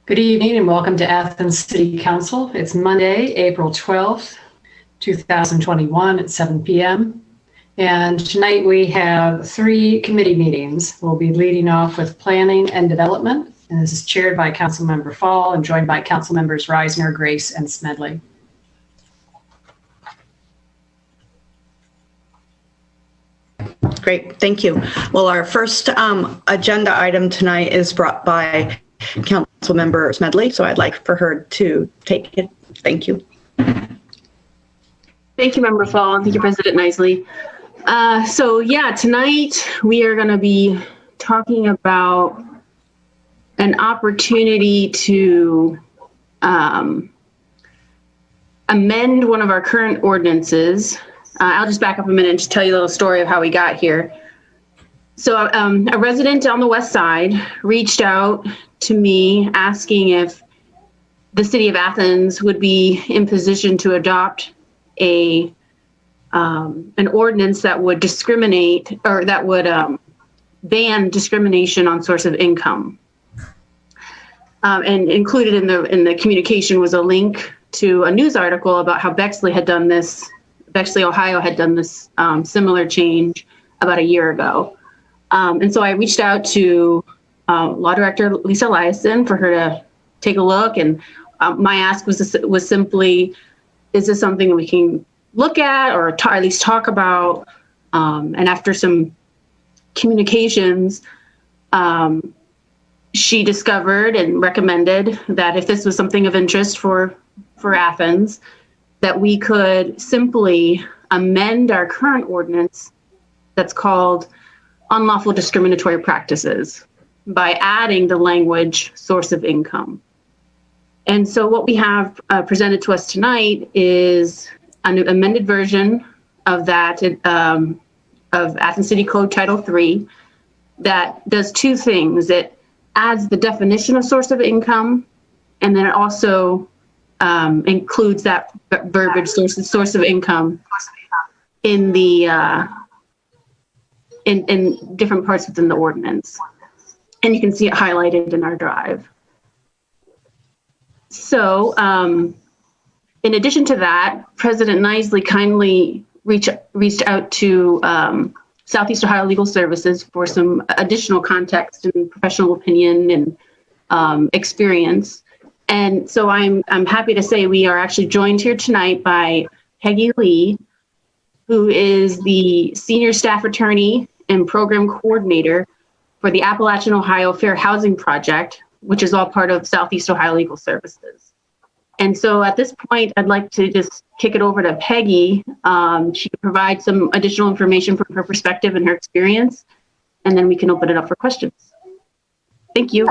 Good evening and welcome to Athens City Council. It's Monday, April 12th, 2021 at 7 p.m. And tonight we have 3 committee meetings. We'll be leading off with Planning and Development. And this is chaired by Councilmember Fall and joined by Council Members Reisner, Grace, and Smedley. Great, thank you. Well, our first agenda item tonight is brought by Councilmember Smedley, so I'd like for her to take it. Thank you. Thank you, Member Fall, and thank you, President Nisley. Tonight we are going to be talking about an opportunity to amend one of our current ordinances. I'll just back up a minute and just tell you a little story of how we got here. So a resident on the west side reached out to me asking if the city of Athens would be in position to adopt an ordinance that would discriminate or that would ban discrimination on source of income. And included in the communication was a link to a news article about how Bexley, Ohio had done this similar change about a year ago. And so I reached out to Law Director Lisa Eliason for her to take a look. And my ask was simply, is this something we can look at or at least talk about? And after some communications, she discovered and recommended that if this was something of interest for Athens, that we could simply amend our current ordinance that's called unlawful discriminatory practices by adding the language source of income. And so what we have presented to us tonight is an amended version of that, of Athens City Code Title III, that does 2 things. It adds the definition of source of income, and then it also includes that verbiage source of income in the in different parts within the ordinance. And you can see it highlighted in our drive. So in addition to that, President Nisley kindly reached out to Southeast Ohio Legal Services for some additional context and professional opinion and experience. And so I'm happy to say we are actually joined here tonight by Peggy Lee, who is the Senior Staff Attorney and Program Coordinator for the Appalachian Ohio Fair Housing Project, which is all part of Southeast Ohio Legal Services. And so at this point, I'd like to just kick it over to Peggy. She can provide some additional information from her perspective and her experience, and then we can open it up for questions. Thank you.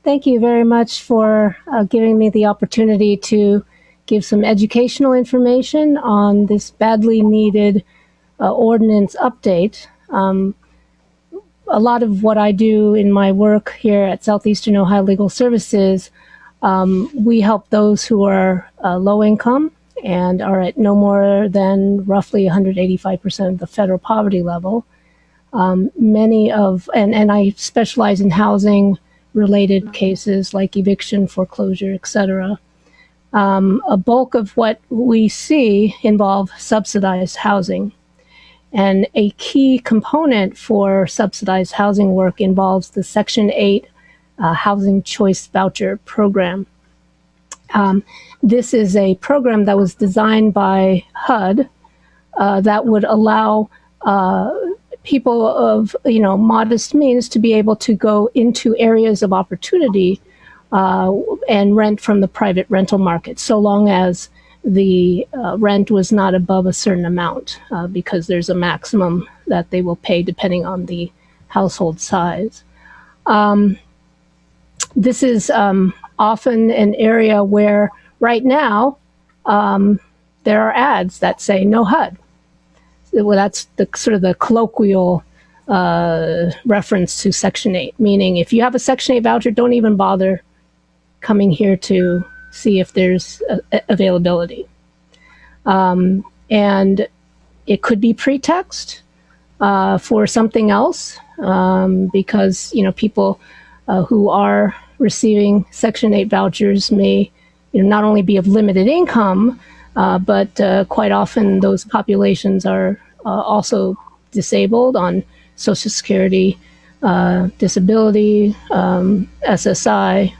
Thank you very much for giving me the opportunity to give some educational information on this badly needed ordinance update. A lot of what I do in my work here at Southeastern Ohio Legal Services, we help those who are low income and are at no more than roughly 185% of the federal poverty level. And I specialize in housing related cases like eviction, foreclosure, etc. A bulk of what we see involve subsidized housing. And a key component for subsidized housing work involves the Section 8 Housing Choice Voucher Program. This is a program that was designed by HUD that would allow people of modest means to be able to go into areas of opportunity and rent from the private rental market, so long as the rent was not above a certain amount, because there's a maximum that they will pay depending on the household size. This is often an area where right now there are ads that say no HUD. Well, that's the sort of the colloquial reference to Section 8, meaning if you have a Section 8 voucher, don't even bother coming here to see if there's availability. And it could be pretext for something else, because people who are receiving Section 8 vouchers may not only be of limited income, but quite often those populations are also disabled on Social Security, disability, SSI,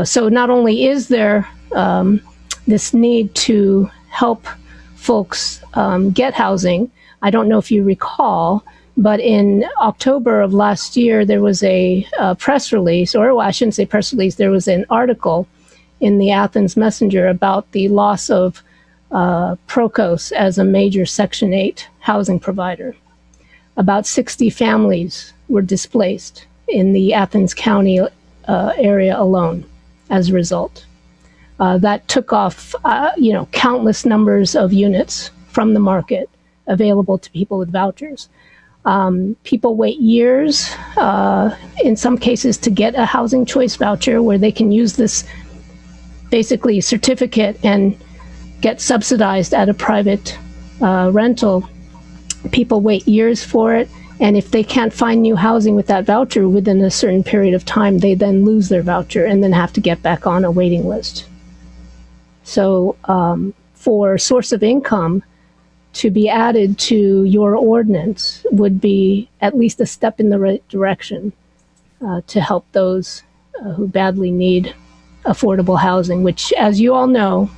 so not only is there this need to help folks get housing. I don't know if you recall, but in October of last year, there was a press release, or well, I shouldn't say press release, there was an article in the Athens Messenger about the loss of Procos as a major Section 8 housing provider. About 60 families were displaced in the Athens County area alone as a result. That took off, countless numbers of units from the market available to people with vouchers. People wait years, in some cases, to get a housing choice voucher where they can use this basically certificate and get subsidized at a private rental. People wait years for it, and if they can't find new housing with that voucher within a certain period of time, they then lose their voucher and then have to get back on a waiting list. So for source of income to be added to your ordinance would be at least a step in the right direction to help those who badly need affordable housing, which, as you all know,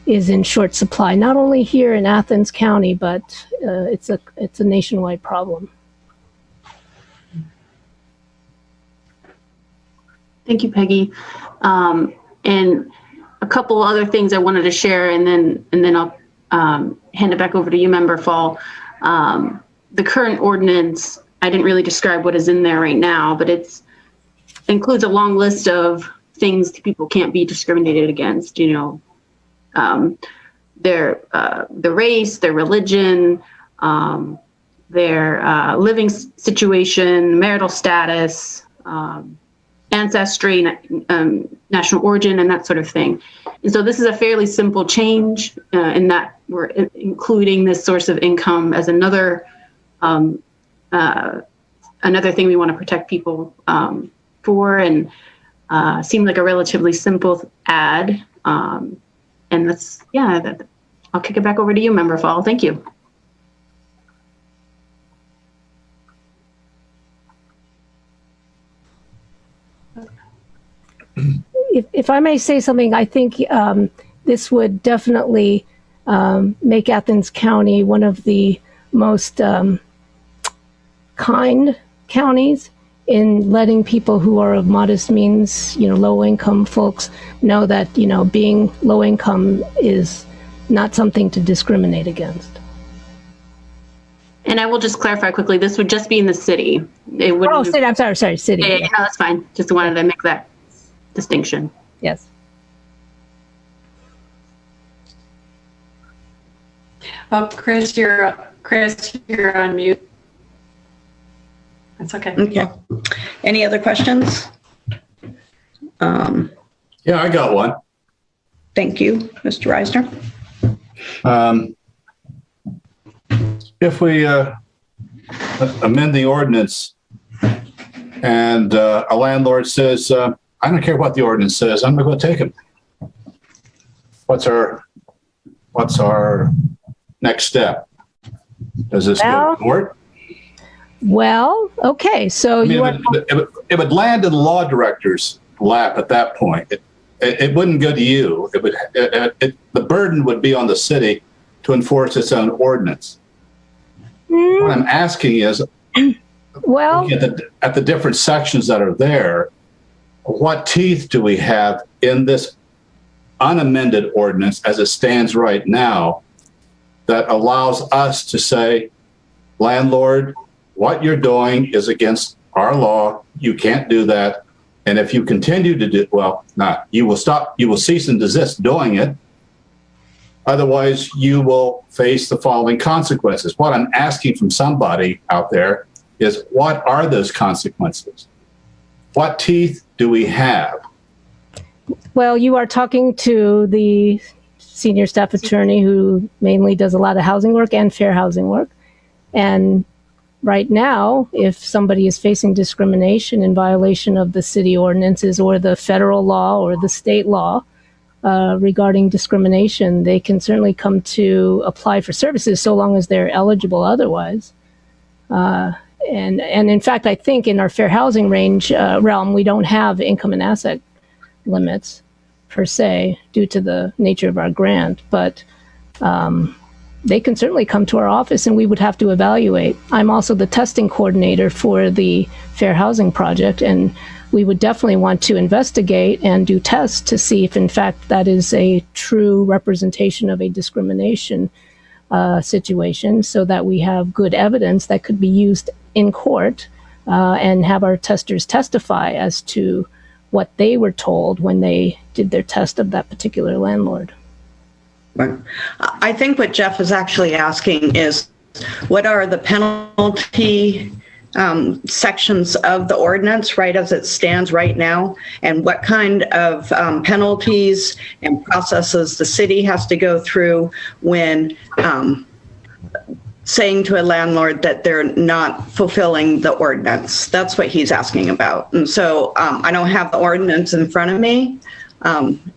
is in short supply, not only here in Athens County, but it's a nationwide problem. Thank you, Peggy. And a couple other things I wanted to share, and then I'll hand it back over to you, Member Fall. The current ordinance, I didn't really describe what is in there right now, but it includes a long list of things people can't be discriminated against. Their race, their religion, their living situation, marital status, ancestry, national origin, and that sort of thing. And so this is a fairly simple change in that we're including this source of income as another thing we want to protect people for, and seemed like a relatively simple add. And I'll kick it back over to you, Member Fall. Thank you. If I may say something, I think this would definitely make Athens County one of the most kind counties in letting people who are of modest means, low income folks, know that, being low income is not something to discriminate against. And I will just clarify quickly, this would just be in the city. It would. Oh, city. I'm sorry, city. Yeah, no, that's fine. Just wanted to make that distinction. Yes. Oh, Chris, you're on mute. That's okay. Okay. Any other questions? Yeah, I got one. Thank you, Mr. Reisner. If we amend the ordinance and a landlord says, I don't care what the ordinance says, I'm going to go take him. What's our next step? Does this go to court? Well, okay. So it would land in the law director's lap at that point. It wouldn't go to you. The burden would be on the city to enforce its own ordinance. What I'm asking is, well, at the different sections that are there, what teeth do we have in this unamended ordinance as it stands right now that allows us to say, landlord, what you're doing is against our law. You can't do that. And if you continue to do, you will cease and desist doing it. Otherwise, you will face the following consequences. What I'm asking from somebody out there is, what are those consequences? What teeth do we have? Well, you are talking to the senior staff attorney who mainly does a lot of housing work and fair housing work. And right now, if somebody is facing discrimination in violation of the city ordinances or the federal law or the state law regarding discrimination, they can certainly come to apply for services so long as they're eligible otherwise. And in fact, I think in our fair housing realm, we don't have income and asset limits per se due to the nature of our grant, but they can certainly come to our office and we would have to evaluate. I'm also the testing coordinator for the Fair Housing Project, and we would definitely want to investigate and do tests to see if in fact that is a true representation of a discrimination situation, so that we have good evidence that could be used in court and have our testers testify as to what they were told when they did their test of that particular landlord. Right. I think what Jeff is actually asking is, what are the penalty sections of the ordinance, right, as it stands right now, and what kind of penalties and processes the city has to go through when saying to a landlord that they're not fulfilling the ordinance. That's what he's asking about. And so I don't have the ordinance in front of me.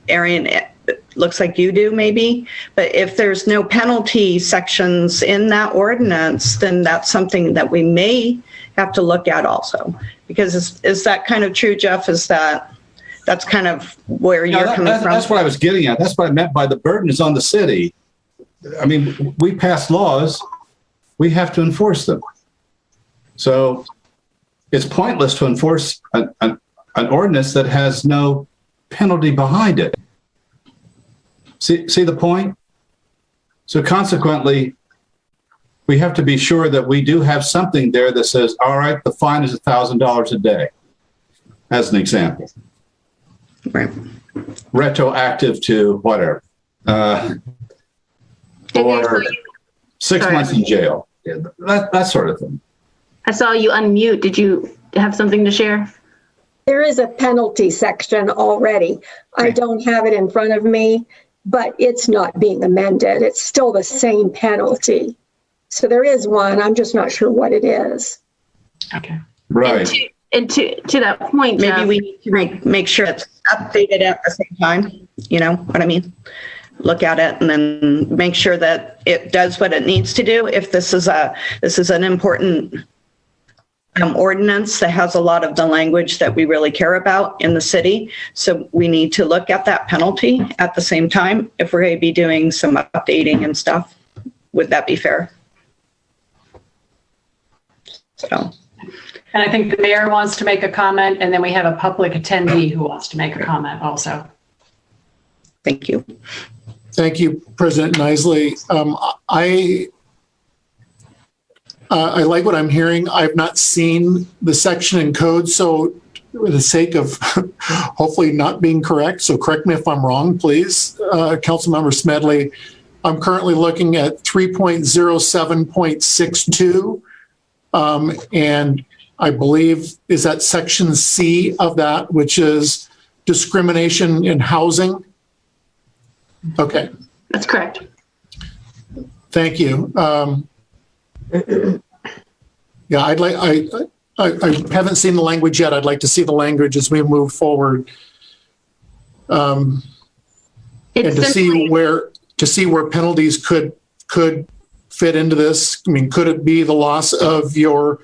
Arian, it looks like you do maybe, but if there's no penalty sections in that ordinance, then that's something that we may have to look at also. Because is that kind of true, Jeff? That's kind of where you're coming from? That's what I was getting at. That's what I meant by the burden is on the city. I mean, we pass laws, we have to enforce them. So it's pointless to enforce an ordinance that has no penalty behind it. See the point? So consequently, we have to be sure that we do have something there that says, all right, the fine is $1,000 a day, as an example. Right. Retroactive to whatever. Or 6 months in jail. Yeah, that sort of thing. I saw you unmute. Did you have something to share? There is a penalty section already. I don't have it in front of me, but it's not being amended. It's still the same penalty. So there is one. I'm just not sure what it is. Okay. Right. And to that point, Maybe Jeff, we need to make sure it's updated at the same time. You know what I mean? Look at it and then make sure that it does what it needs to do. If this is an important ordinance that has a lot of the language that we really care about in the city. So we need to look at that penalty at the same time if we're going to be doing some updating and stuff. Would that be fair? So. And I think the mayor wants to make a comment, and then we have a public attendee who wants to make a comment also. Thank you. Thank you, President Nisley. I like what I'm hearing. I've not seen the section in code, so for the sake of hopefully not being correct, so correct me if I'm wrong, please, Councilmember Smedley. I'm currently looking at 3.07.62, and I believe is that section C of that, which is discrimination in housing. Okay. that's correct. Thank you. Yeah, I haven't seen the language yet. I'd like to see the language as we move forward. And to see where penalties could fit into this. I mean, could it be the loss of your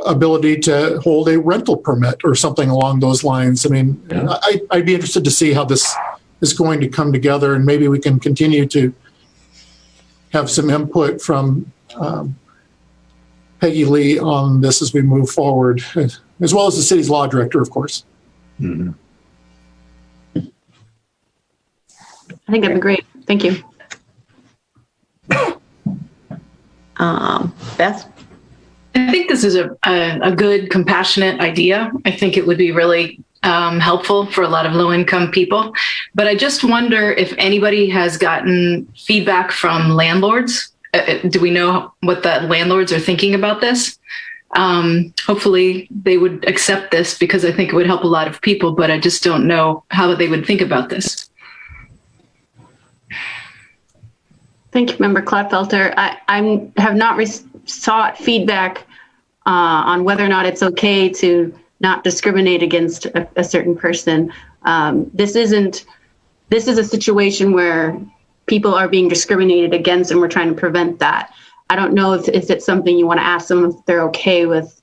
ability to hold a rental permit or something along those lines? I mean, yeah. I'd be interested to see how this is going to come together, and maybe we can continue to have some input from Peggy Lee on this as we move forward, as well as the city's law director, of course. Mm-hmm. I think that'd be great. Thank you. Beth? I think this is a good, compassionate idea. I think it would be really helpful for a lot of low-income people. But I just wonder if anybody has gotten feedback from landlords. Do we know what the landlords are thinking about this? Hopefully they would accept this, because I think it would help a lot of people, but I just don't know how they would think about this. Thank you, Member Clodfelter. I have not sought feedback on whether or not it's okay to not discriminate against a certain person. This is a situation where people are being discriminated against, and we're trying to prevent that. I don't know if it's something you want to ask them if they're okay with.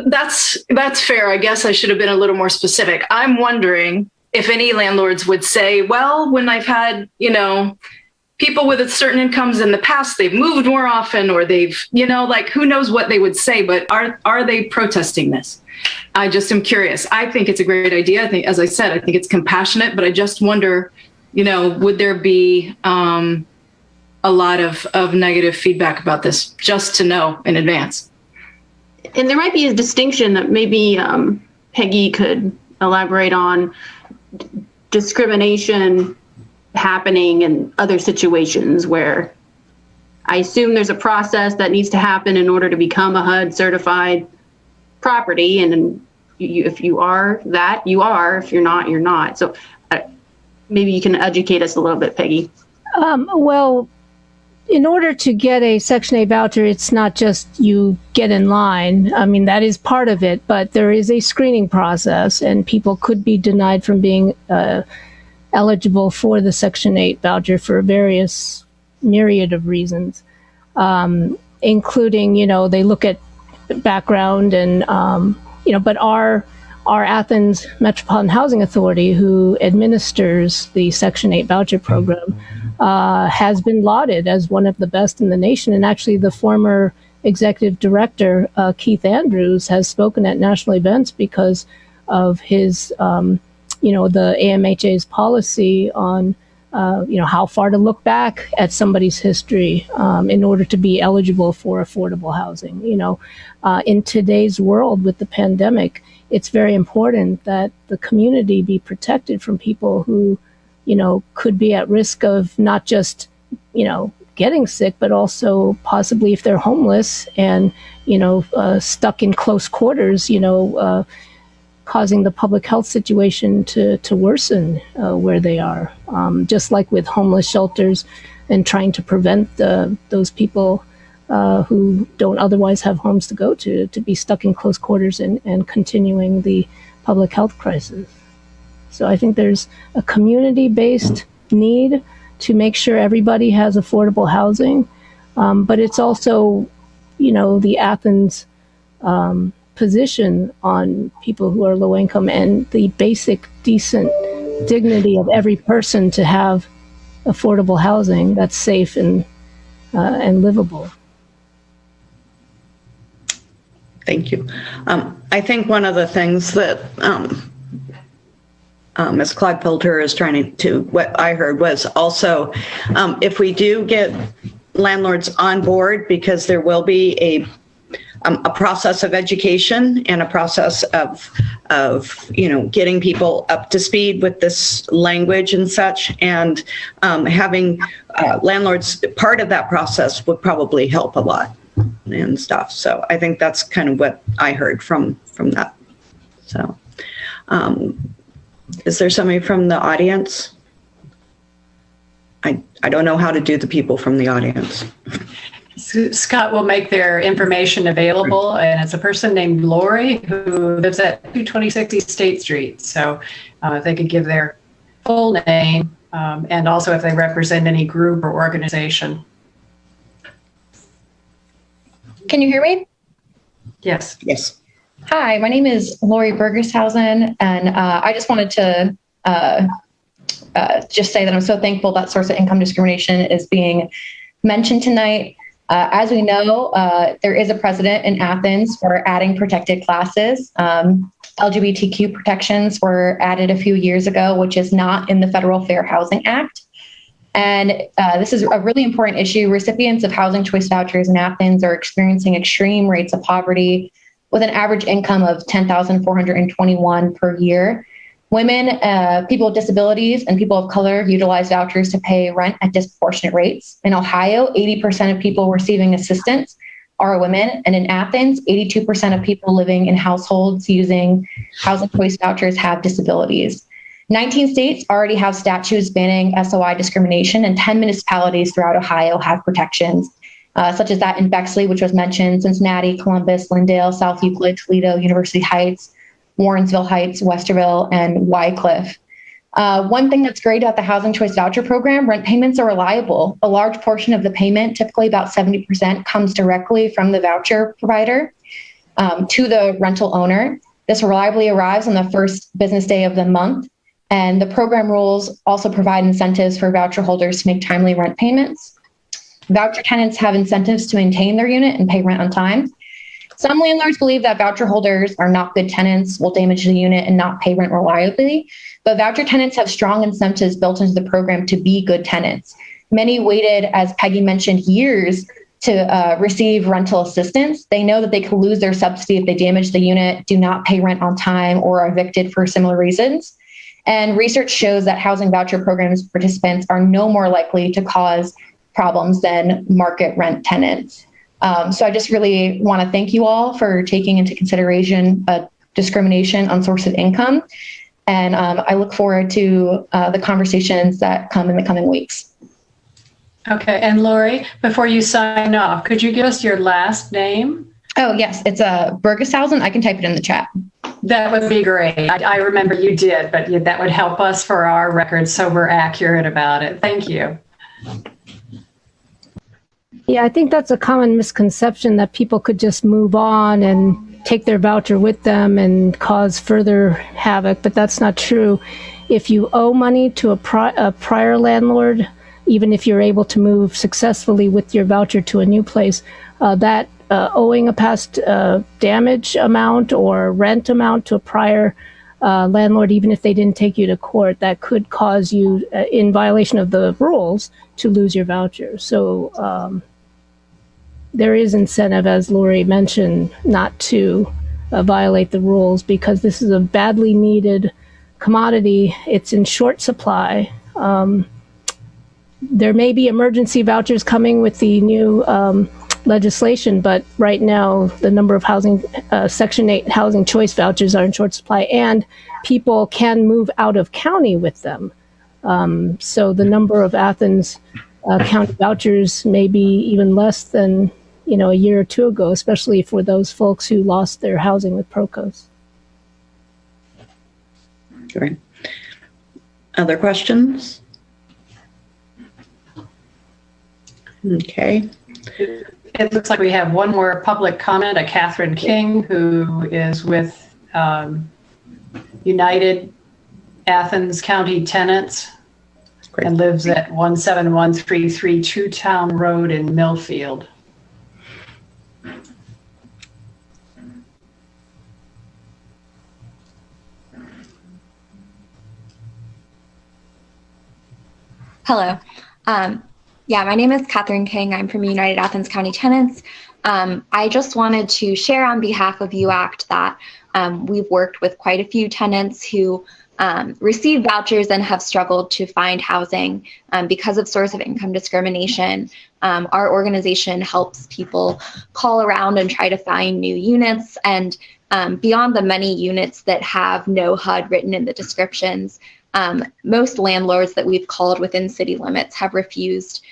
That's fair. I guess I should have been a little more specific. I'm wondering if any landlords would say, well, when I've had, people with certain incomes in the past, they've moved more often, or they've, who knows what they would say, but are they protesting this? I just am curious. I think it's a great idea. I think, as I said, I think it's compassionate, but I just wonder, would there be a lot of negative feedback about this, just to know in advance? And there might be a distinction that maybe Peggy could elaborate on. Discrimination happening in other situations where I assume there's a process that needs to happen in order to become a HUD certified property. And if you are that, you are. If you're not, you're not. So maybe you can educate us a little bit, Peggy. Well, in order to get a Section 8 voucher, it's not just you get in line. I mean, that is part of it, but there is a screening process, and people could be denied from being eligible for the Section 8 voucher for various myriad of reasons, including, they look at background and, but our Athens Metropolitan Housing Authority, who administers the Section 8 voucher program, has been lauded as one of the best in the nation. And actually, the former executive director, Keith Andrews, has spoken at national events because of his, the AMHA's policy on, how far to look back at somebody's history in order to be eligible for affordable housing. In today's world with the pandemic, it's very important that the community be protected from people who, could be at risk of not just, getting sick, but also possibly if they're homeless and, stuck in close quarters, causing the public health situation to worsen where they are. Just like with homeless shelters and trying to prevent those people who don't otherwise have homes to go to be stuck in close quarters and continuing the public health crisis. So I think there's a community-based need to make sure everybody has affordable housing. But it's also, the Athens position on people who are low income and the basic decent dignity of every person to have affordable housing that's safe and livable. Thank you. I think one of the things that Ms. Clodfelter is trying to, what I heard was also, if we do get landlords on board, because there will be a process of education and a process of getting people up to speed with this language and such, and having landlords part of that process would probably help a lot and stuff. So I think that's kind of what I heard from that. So is there somebody from the audience? I don't know how to do the people from the audience. Scott will make their information available, and it's a person named Lori who lives at 226 East State Street. So if they could give their full name and also if they represent any group or organization. Can you hear me? Yes. Yes. Hi, my name is Lori Burgershausen, and I just wanted to just say that I'm so thankful that source of income discrimination is being mentioned tonight. As we know, there is a precedent in Athens for adding protected classes. LGBTQ protections were added a few years ago, which is not in the Federal Fair Housing Act. And this is a really important issue. Recipients of housing choice vouchers in Athens are experiencing extreme rates of poverty with an average income of $10,421 per year. Women, people with disabilities, and people of color utilize vouchers to pay rent at disproportionate rates. In Ohio, 80% of people receiving assistance are women. And in Athens, 82% of people living in households using housing choice vouchers have disabilities. 19 states already have statutes banning SOI discrimination, and 10 municipalities throughout Ohio have protections. such as that in Bexley, which was mentioned, Cincinnati, Columbus, Lindale, South Euclid, Toledo, University Heights, Warrensville Heights, Westerville, and Wycliffe. One thing that's great about the Housing Choice Voucher Program, rent payments are reliable. A large portion of the payment, typically about 70%, comes directly from the voucher provider to the rental owner. This reliably arrives on the first business day of the month. And the program rules also provide incentives for voucher holders to make timely rent payments. Voucher tenants have incentives to maintain their unit and pay rent on time. Some landlords believe that voucher holders are not good tenants, will damage the unit and not pay rent reliably. But voucher tenants have strong incentives built into the program to be good tenants. Many waited, as Peggy mentioned, years to receive rental assistance. They know that they could lose their subsidy if they damage the unit, do not pay rent on time, or are evicted for similar reasons. And research shows that housing voucher programs participants are no more likely to cause problems than market rent tenants. So I just really want to thank you all for taking into consideration discrimination on source of income. And I look forward to the conversations that come in the coming weeks. Okay, and Lori, before you sign off, could you give us your last name? Oh, yes, it's Bergeshausen. I can type it in the chat. That would be great. I remember you did, but that would help us for our records so we're accurate about it. Thank you. Yeah, I think that's a common misconception that people could just move on and take their voucher with them and cause further havoc, but that's not true. If you owe money to a prior landlord, even if you're able to move successfully with your voucher to a new place, that owing a past damage amount or rent amount to a prior landlord, even if they didn't take you to court, that could cause you, in violation of the rules, to lose your voucher. So there is incentive, as Lori mentioned, not to violate the rules because this is a badly needed commodity. It's in short supply. There may be emergency vouchers coming with the new legislation, but right now the number of housing Section 8 housing choice vouchers are in short supply, and people can move out of county with them. So the number of Athens county vouchers may be even less than a year or two ago, especially for those folks who lost their housing with PROCOS. Great. Other questions? Okay. It looks like we have one more public comment, a Catherine King, who is with United Athens County Tenants and lives at 17133 True Town Road in Millfield. Hello. My name is Catherine King. I'm from United Athens County Tenants. I just wanted to share on behalf of UACT that we've worked with quite a few tenants who receive vouchers and have struggled to find housing because of source of income discrimination. Our organization helps people call around and try to find new units. And beyond the many units that have no HUD written in the descriptions, most landlords that we've called within city limits have refused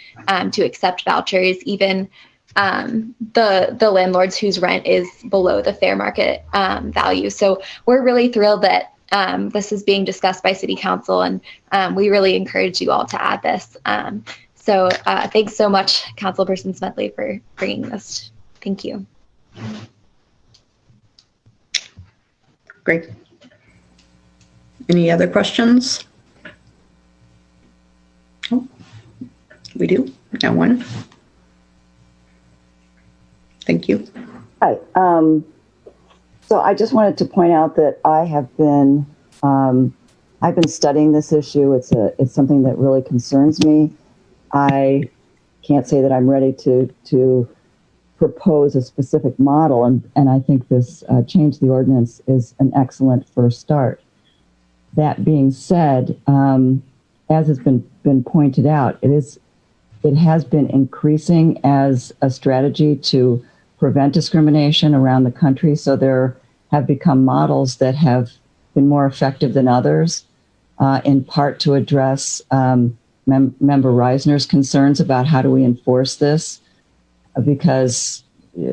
to accept vouchers, even the landlords whose rent is below the fair market value. So we're really thrilled that this is being discussed by City Council, and we really encourage you all to add this. So thanks so much, Councilperson Smedley, for bringing this. Thank you. Great. Any other questions? Oh, we do. Got one. Thank you. Hi. So I just wanted to point out that I have been, I've been studying this issue. It's something that really concerns me. I can't say that I'm ready to propose a specific model, and I think this change the ordinance is an excellent first start. That being said, as has been pointed out, it has been increasing as a strategy to prevent discrimination around the country. So there have become models that have been more effective than others, in part to address Member Reisner's concerns about how do we enforce this. because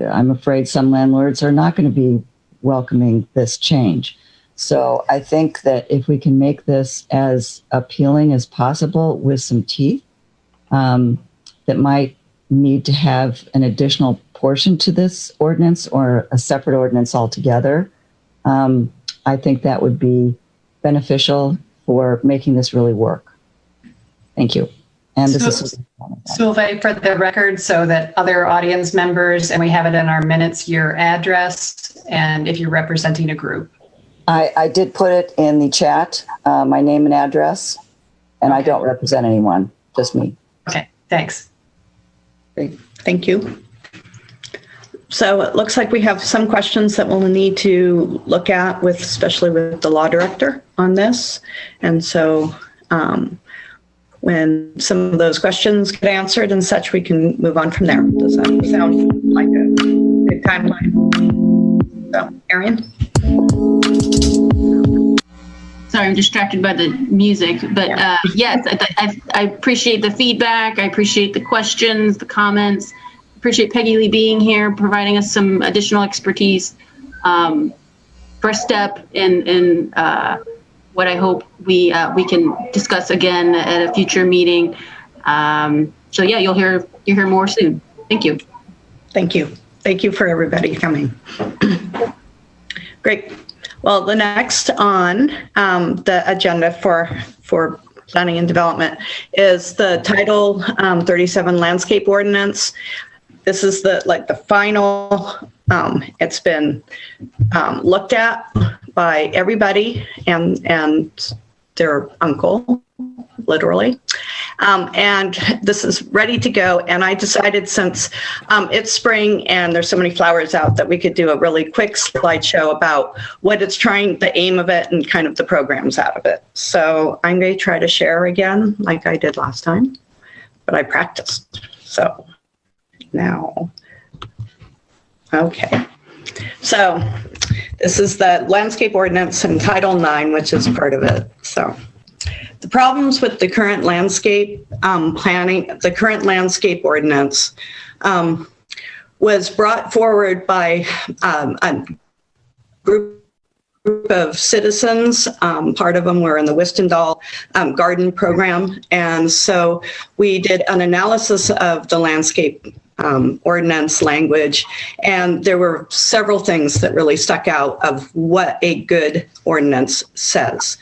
I'm afraid some landlords are not going to be welcoming this change. So I think that if we can make this as appealing as possible with some teeth, that might need to have an additional portion to this ordinance or a separate ordinance altogether, I think that would be beneficial for making this really work. Thank you. And this is Solveig, for the record, so that other audience members, and we have it in our minutes, your address, and if you're representing a group. I did put it in the chat, my name and address, and I don't represent anyone, just me. Okay, thanks. Great, thank you. So it looks like we have some questions that we'll need to look at with, especially with the law director on this. And so when some of those questions get answered and such, we can move on from there. Does that sound like a good timeline? So, Arian? Sorry, I'm distracted by the music, but yes, I appreciate the feedback. I appreciate the questions, the comments. Appreciate Peggy Lee being here, providing us some additional expertise. First step in what I hope we can discuss again at a future meeting. So yeah, you'll hear more soon. Thank you. Thank you. Thank you for everybody coming. Great. Well, the next on the agenda for planning and development is the Title 37 Landscape Ordinance. This is the final, it's been looked at by everybody and their uncle, literally. And this is ready to go. And I decided, since it's spring and there's so many flowers out, that we could do a really quick slideshow about what it's trying, the aim of it, and kind of the programs out of it. So I'm going to try to share again like I did last time, but I practiced. So now, okay. So this is the landscape ordinance in Title IX, which is part of it. So the problems with the current landscape planning, the current landscape ordinance was brought forward by a group of citizens. Part of them were in the Wistendal Garden Program. And so we did an analysis of the landscape ordinance language, and there were several things that really stuck out of what a good ordinance says.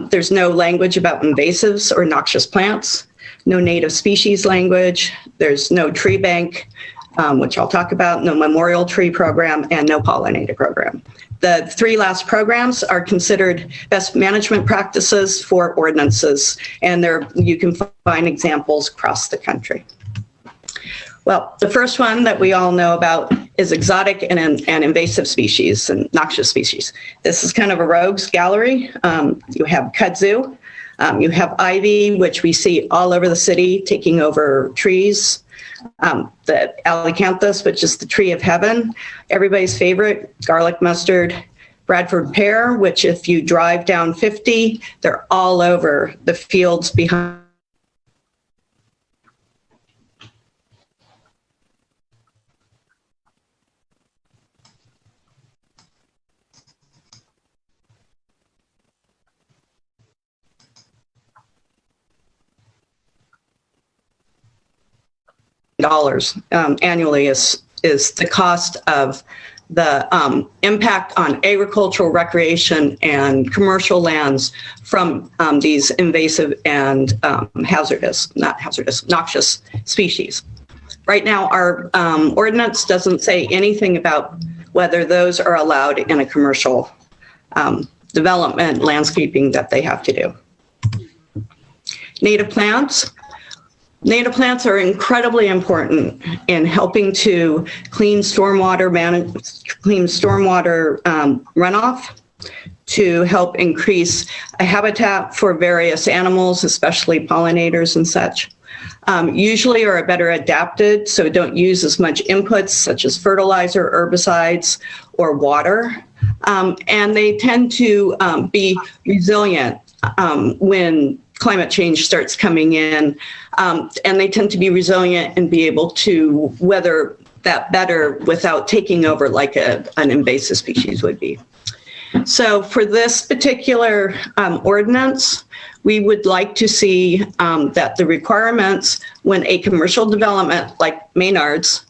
There's no language about invasives or noxious plants, no native species language, there's no tree bank, which I'll talk about, no memorial tree program, and no pollinator program. The three last programs are considered best management practices for ordinances, and you can find examples across the country. Well, the first one that we all know about is exotic and invasive species and noxious species. This is kind of a rogues gallery. You have kudzu, you have ivy, which we see all over the city taking over trees. The alicanthus, which is the tree of heaven, everybody's favorite, garlic mustard, Bradford pear, which if you drive down 50, they're all over the fields behind. Dollars annually is the cost of the impact on agricultural, recreation, and commercial lands from these invasive and noxious species. Right now, our ordinance doesn't say anything about whether those are allowed in a commercial development landscaping that they have to do. Native plants. Native plants are incredibly important in helping to clean stormwater runoff, to help increase a habitat for various animals, especially pollinators and such. Usually are better adapted, so don't use as much inputs such as fertilizer, herbicides, or water. And they tend to be resilient when climate change starts coming in, and they tend to be resilient and be able to weather that better without taking over like an invasive species would be. So for this particular ordinance, we would like to see that the requirements when a commercial development like Maynard's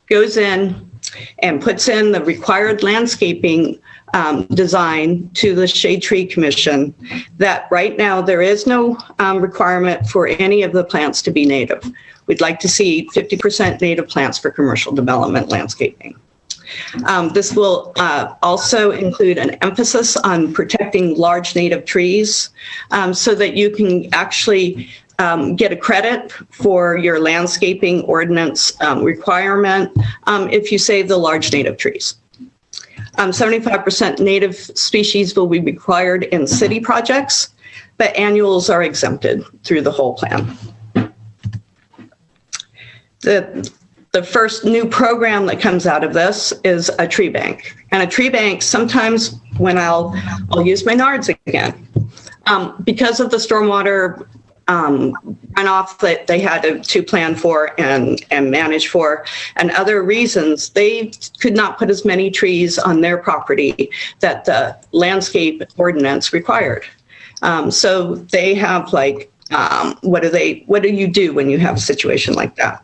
goes in and puts in the required landscaping design to the Shade Tree Commission, that right now there is no requirement for any of the plants to be native. We'd like to see 50% native plants for commercial development landscaping. This will also include an emphasis on protecting large native trees so that you can actually get a credit for your landscaping ordinance requirement if you save the large native trees. 75% native species will be required in city projects, but annuals are exempted through the whole plan. The first new program that comes out of this is a tree bank. And a tree bank, sometimes when I'll use Maynard's again, because of the stormwater runoff that they had to plan for and manage for, and other reasons, they could not put as many trees on their property that the landscape ordinance required. So they have like, what do you do when you have a situation like that?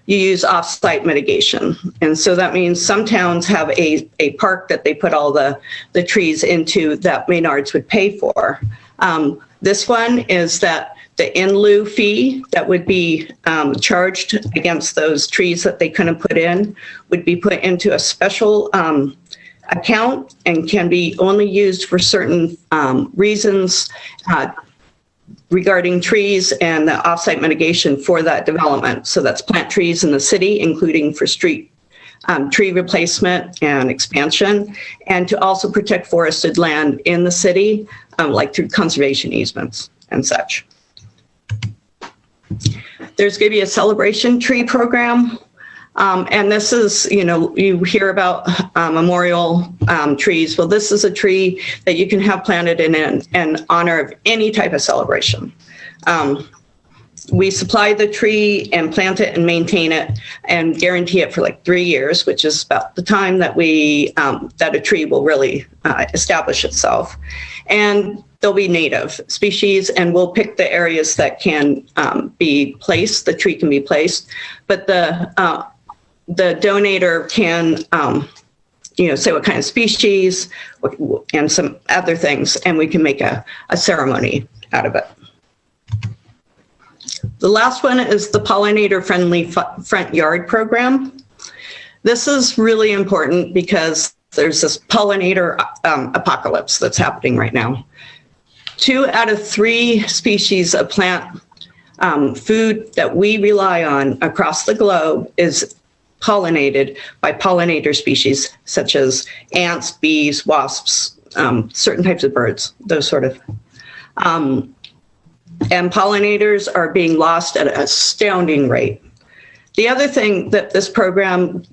You use off-site mitigation. And so that means some towns have a park that they put all the trees into that Maynard's would pay for. This one is that the in lieu fee that would be charged against those trees that they couldn't put in would be put into a special account and can be only used for certain reasons regarding trees and the offsite mitigation for that development. So that's plant trees in the city, including for street tree replacement and expansion, and to also protect forested land in the city, like through conservation easements and such. There's going to be a celebration tree program. And this is, you hear about memorial trees. Well, this is a tree that you can have planted in honor of any type of celebration. We supply the tree and plant it and maintain it and guarantee it for like 3 years, which is about the time that that a tree will really establish itself. And they'll be native species, and we'll pick the areas that can be placed. The tree can be placed, but the donator can, say what kind of species and some other things, and we can make a ceremony out of it. The last one is the pollinator-friendly front yard program. This is really important because there's this pollinator apocalypse that's happening right now. 2 out of 3 species of plant food that we rely on across the globe is pollinated by pollinator species such as ants, bees, wasps, certain types of birds, those sort of. And pollinators are being lost at an astounding rate. The other thing that this program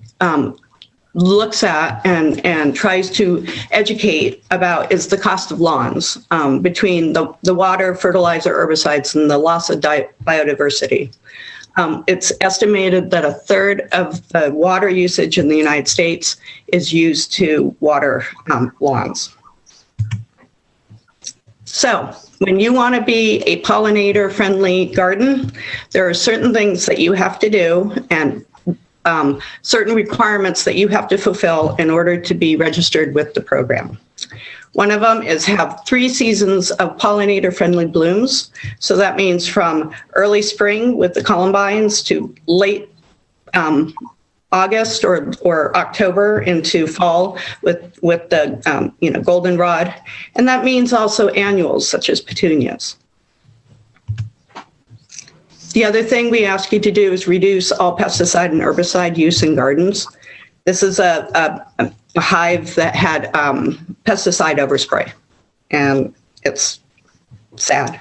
looks at and tries to educate about is the cost of lawns between the water, fertilizer, herbicides, and the loss of biodiversity. It's estimated that 1/3 of the water usage in the United States is used to water lawns. So when you want to be a pollinator-friendly garden, there are certain things that you have to do and certain requirements that you have to fulfill in order to be registered with the program. One of them is have 3 seasons of pollinator-friendly blooms. So that means from early spring with the columbines to late August or October into fall with the goldenrod. And that means also annuals such as petunias. The other thing we ask you to do is reduce all pesticide and herbicide use in gardens. This is a hive that had pesticide overspray, and it's sad.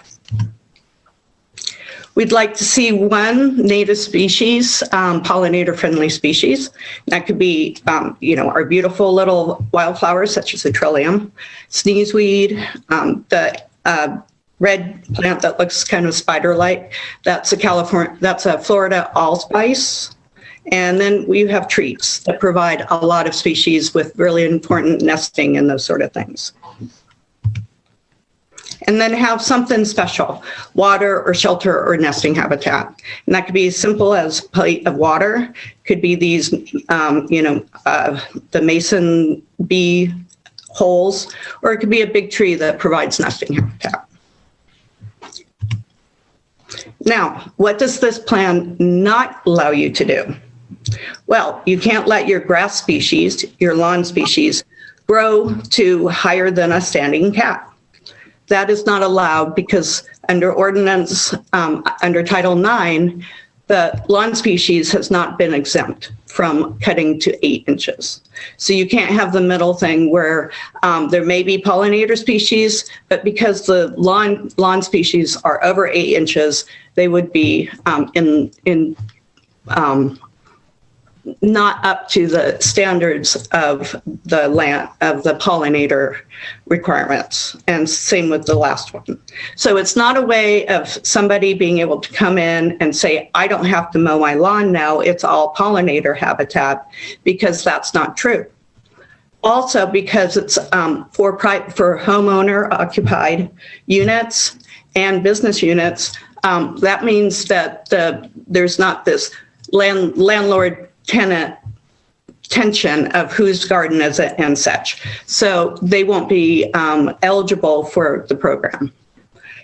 We'd like to see 1 native species, pollinator-friendly species. That could be, our beautiful little wildflowers such as the trillium, sneezeweed, red plant that looks kind of spider-like. That's a Florida allspice. And then we have trees that provide a lot of species with really important nesting and those sort of things. And then have something special, water or shelter or nesting habitat. And that could be as simple as a plate of water, could be these, the mason bee holes, or it could be a big tree that provides nesting habitat. Now, what does this plan not allow you to do? Well, you can't let your grass species, your lawn species, grow to higher than a standing cat. That is not allowed because under ordinance, under Title IX, the lawn species has not been exempt from cutting to 8 inches. So you can't have the middle thing where there may be pollinator species, but because the lawn species are over 8 inches, they would be not up to the standards of the land, of the pollinator requirements, and same with the last one. So it's not a way of somebody being able to come in and say, I don't have to mow my lawn now, it's all pollinator habitat, because that's not true. Also, because it's for homeowner occupied units and business units, that means that there's not this landlord tenant tension of whose garden is it and such. So they won't be eligible for the program.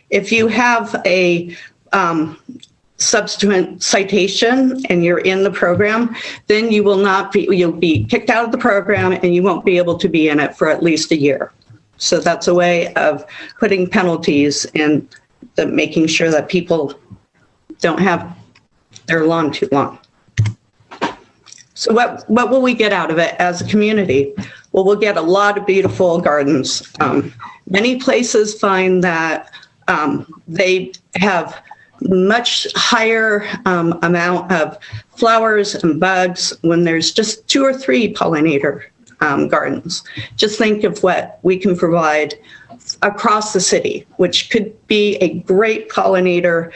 If you have a subsequent citation and you're in the program, then you'll be kicked out of the program and you won't be able to be in it for at least a year. So that's a way of putting penalties and making sure that people don't have their lawn too long. So what will we get out of it as a community? Well, we'll get a lot of beautiful gardens. Many places find that they have much higher amount of flowers and bugs when there's just 2 or 3 pollinator gardens. Just think of what we can provide across the city, which could be a great pollinator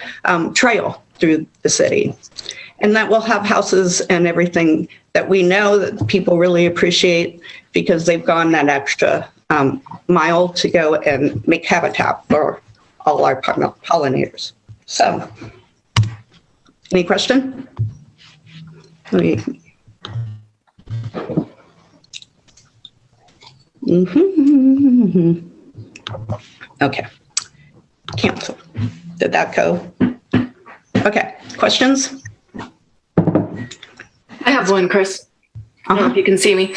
trail through the city. And that will have houses and everything that we know that people really appreciate because they've gone that extra mile to go and make habitat for all our pollinators. So, any question? Okay. Cancel. Did that go? Okay. Questions? I have one, Chris. I don't know if you can see me.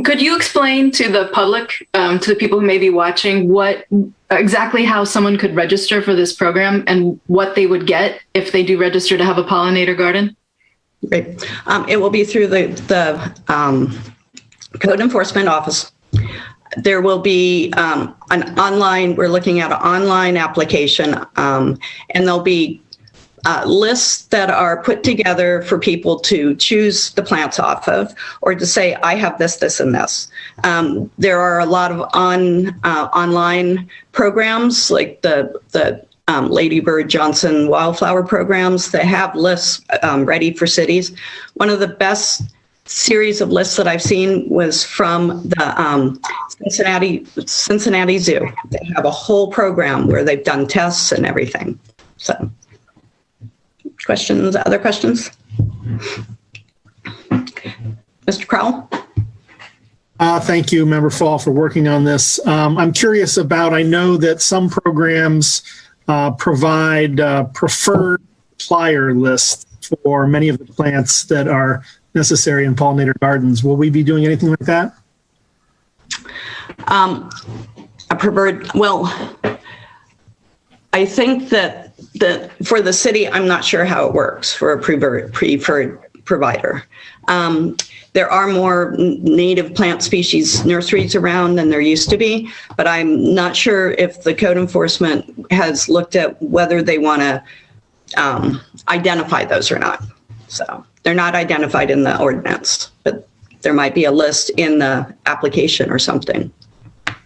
Could you explain to the public, to the people who may be watching, what exactly how someone could register for this program and what they would get if they do register to have a pollinator garden? Great. It will be through the code enforcement office. There will be we're looking at an online application, and there'll be lists that are put together for people to choose the plants off of, or to say, I have this, this, and this. There are a lot of online programs like the Lady Bird Johnson wildflower programs that have lists ready for cities. One of the best series of lists that I've seen was from the Cincinnati Zoo. They have a whole program where they've done tests and everything. So. Questions, other questions? Mr. Crowell? Thank you, Member Fall, for working on this. I'm curious about, I know that some programs provide preferred supplier lists for many of the plants that are necessary in pollinator gardens. Will we be doing anything like that? A preferred, well, I think that for the city, I'm not sure how it works for a preferred provider. There are more native plant species nurseries around than there used to be, but I'm not sure if the code enforcement has looked at whether they want to identify those or not. So they're not identified in the ordinance, but there might be a list in the application or something.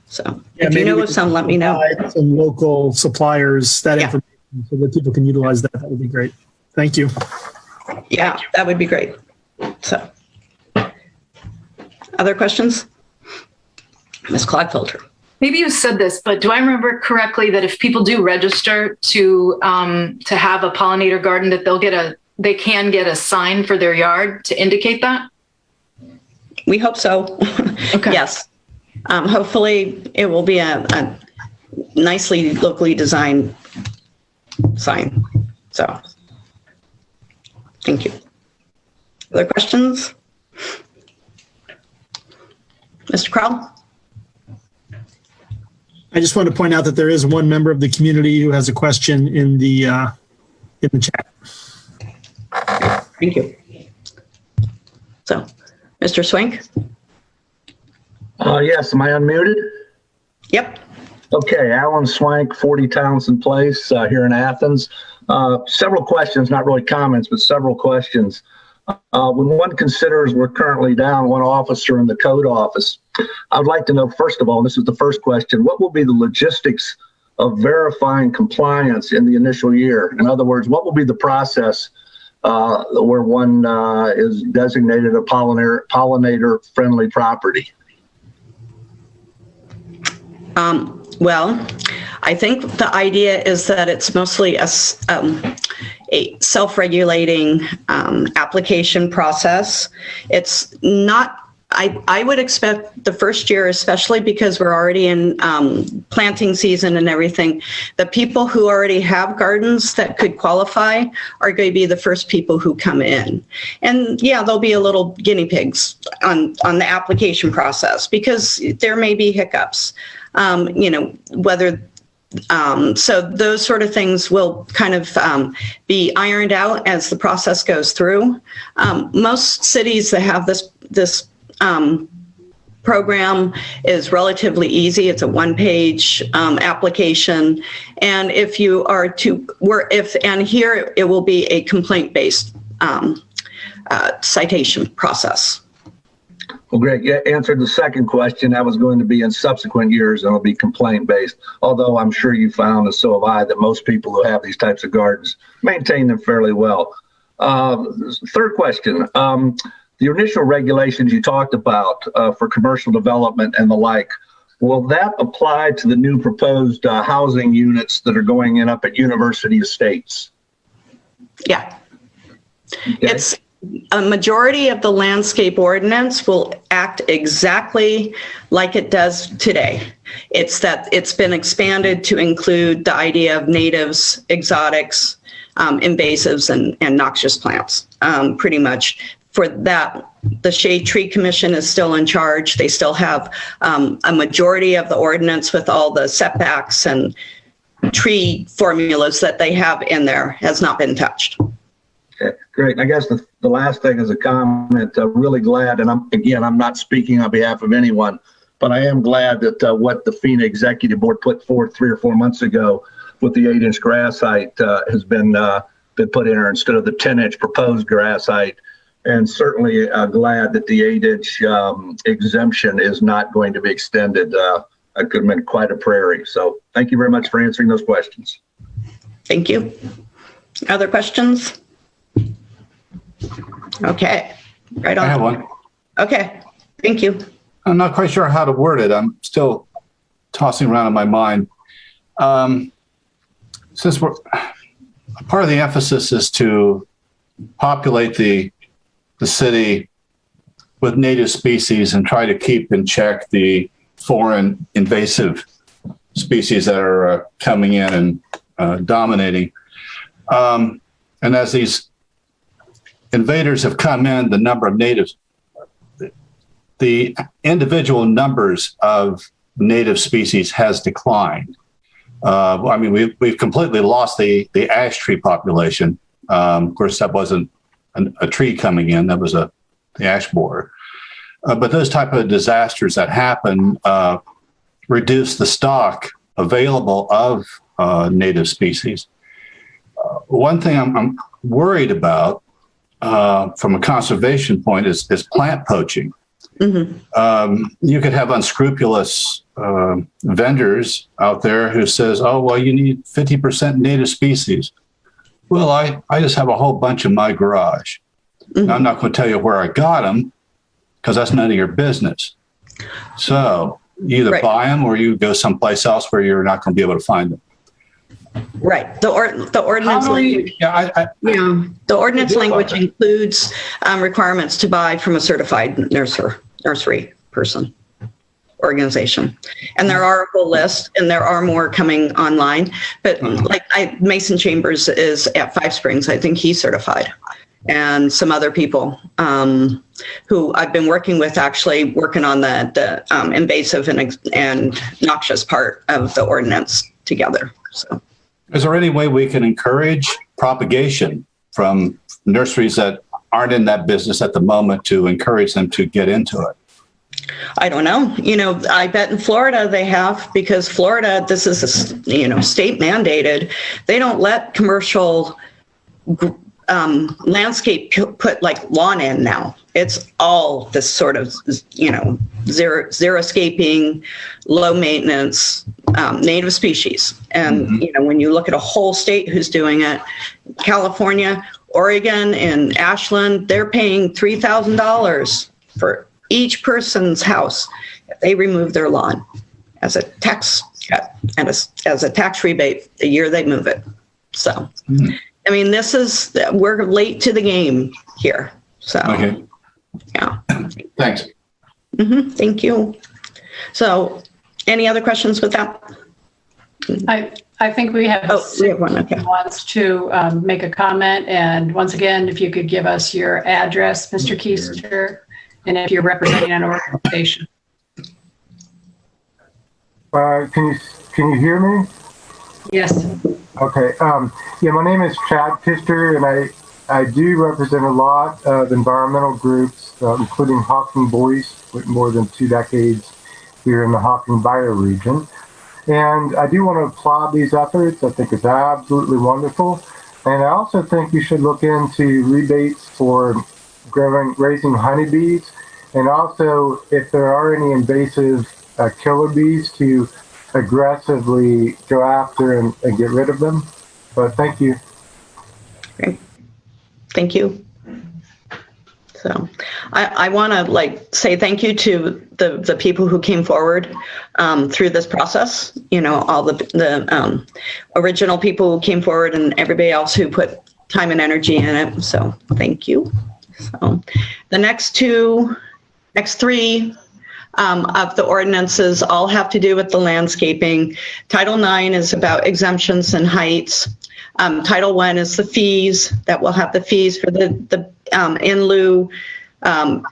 So if you know of some, let me know. Some local suppliers, that information, so that people can utilize that. That would be great. Thank you. Yeah, that would be great. So, other questions? Ms. Clodfelter. Maybe you said this, but do I remember correctly that if people do register to have a pollinator garden, that they can get a sign for their yard to indicate that? We hope so. Okay. Yes. Hopefully it will be a nicely locally designed sign. So, thank you. Other questions? Mr. Crowell? I just want to point out that there is one member of the community who has a question in the chat. Thank you. So, Mr. Swank? Yes, am I unmuted? Yep. Okay, Alan Swank, 40 Townsend Place here in Athens. Several questions, not really comments, but several questions. When one considers we're currently down one officer in the code office, I would like to know, first of all, and this is the first question, what will be the logistics of verifying compliance in the initial year? In other words, what will be the process where one is designated a pollinator-friendly property? Well, I think the idea is that it's mostly a self-regulating application process. It's not, I would expect the first year, especially because we're already in planting season and everything, the people who already have gardens that could qualify are going to be the first people who come in. And yeah, there'll be a little guinea pigs on the application process because there may be hiccups. So those sort of things will kind of be ironed out as the process goes through. Most cities that have this program is relatively easy. It's a one-page application, and if you are and here it will be a complaint-based citation process. Well, great. You answered the second question. That was going to be in subsequent years, and it'll be complaint-based. Although I'm sure you found, and so have I, that most people who have these types of gardens maintain them fairly well. Third question. The initial regulations you talked about for commercial development and the like, will that apply to the new proposed housing units that are going in up at University Estates? Yeah. Okay. It's a majority of the landscape ordinance will act exactly like it does today. It's that it's been expanded to include the idea of natives, exotics, invasives, and noxious plants, pretty much. For that, the Shade Tree Commission is still in charge. They still have a majority of the ordinance with all the setbacks and tree formulas that they have in there has not been touched. Okay, great. I guess the last thing is a comment. Really glad, and I'm not speaking on behalf of anyone, but I am glad that what the FENA Executive Board put forth 3 or 4 months ago with the 8-inch grass height has been put in there instead of the 10-inch proposed grass height. And certainly glad that the 8-inch exemption is not going to be extended. I could have been quite a prairie. So thank you very much for answering those questions. Thank you. Other questions? Okay, right on. I have one. Okay, thank you. I'm not quite sure how to word it. I'm still tossing around in my mind. Since part of the emphasis is to populate the city with native species and try to keep in check the foreign invasive species that are coming in and dominating. And as these invaders have come in, the number of natives, the individual numbers of native species has declined. We've completely lost the ash tree population. Of course, that wasn't a tree coming in, that was the ash borer. But those type of disasters that happen reduce the stock available of native species. One thing I'm worried about from a conservation point is plant poaching. Mm-hmm. You could have unscrupulous vendors out there who says, oh, well, you need 50% native species. Well, I just have a whole bunch in my garage. Now, I'm not going to tell you where I got them because that's none of your business. So you either buy them or you go someplace else where you're not going to be able to find them. Right. The ordinance language. The ordinance language includes requirements to buy from a certified nursery person organization, and there are a whole list, and there are more coming online. But Mason Chambers is at Five Springs. I think he's certified, and some other people who I've been working with, actually working on the invasive and noxious part of the ordinance together. So. Is there any way we can encourage propagation from nurseries that aren't in that business at the moment to encourage them to get into it? I don't know. I bet in Florida they have, because Florida, this is state mandated. They don't let commercial landscape put like lawn in now. It's all this sort of, xeriscaping, low maintenance, native species. And, when you look at a whole state who's doing it, California, Oregon, and Ashland, they're paying $3,000 for each person's house if they remove their lawn as a tax cut and as a tax rebate the year they move it. So, I mean, we're late to the game here. So, yeah. Thanks. Thank you. So, any other questions with that? I think we have one. Okay. Wants to make a comment. And once again, if you could give us your address, Mr. Kister, and if you're representing an organization. Can you hear me? Yes. Okay. My name is Chad Kister, and I do represent a lot of environmental groups, including Hawking Boys, with more than 2 decades here in the Hawking bioregion. And I do want to applaud these efforts. I think it's absolutely wonderful. And I also think you should look into rebates for raising honeybees, and also if there are any invasive killer bees, to aggressively go after and get rid of them. But thank you. Great. Thank you. So I want to say thank you to the people who came forward through this process, all the original people who came forward and everybody else who put time and energy in it. So thank you. So the next three of the ordinances all have to do with the landscaping. Title IX is about exemptions and heights. Title I is the fees, that will have the fees for the in lieu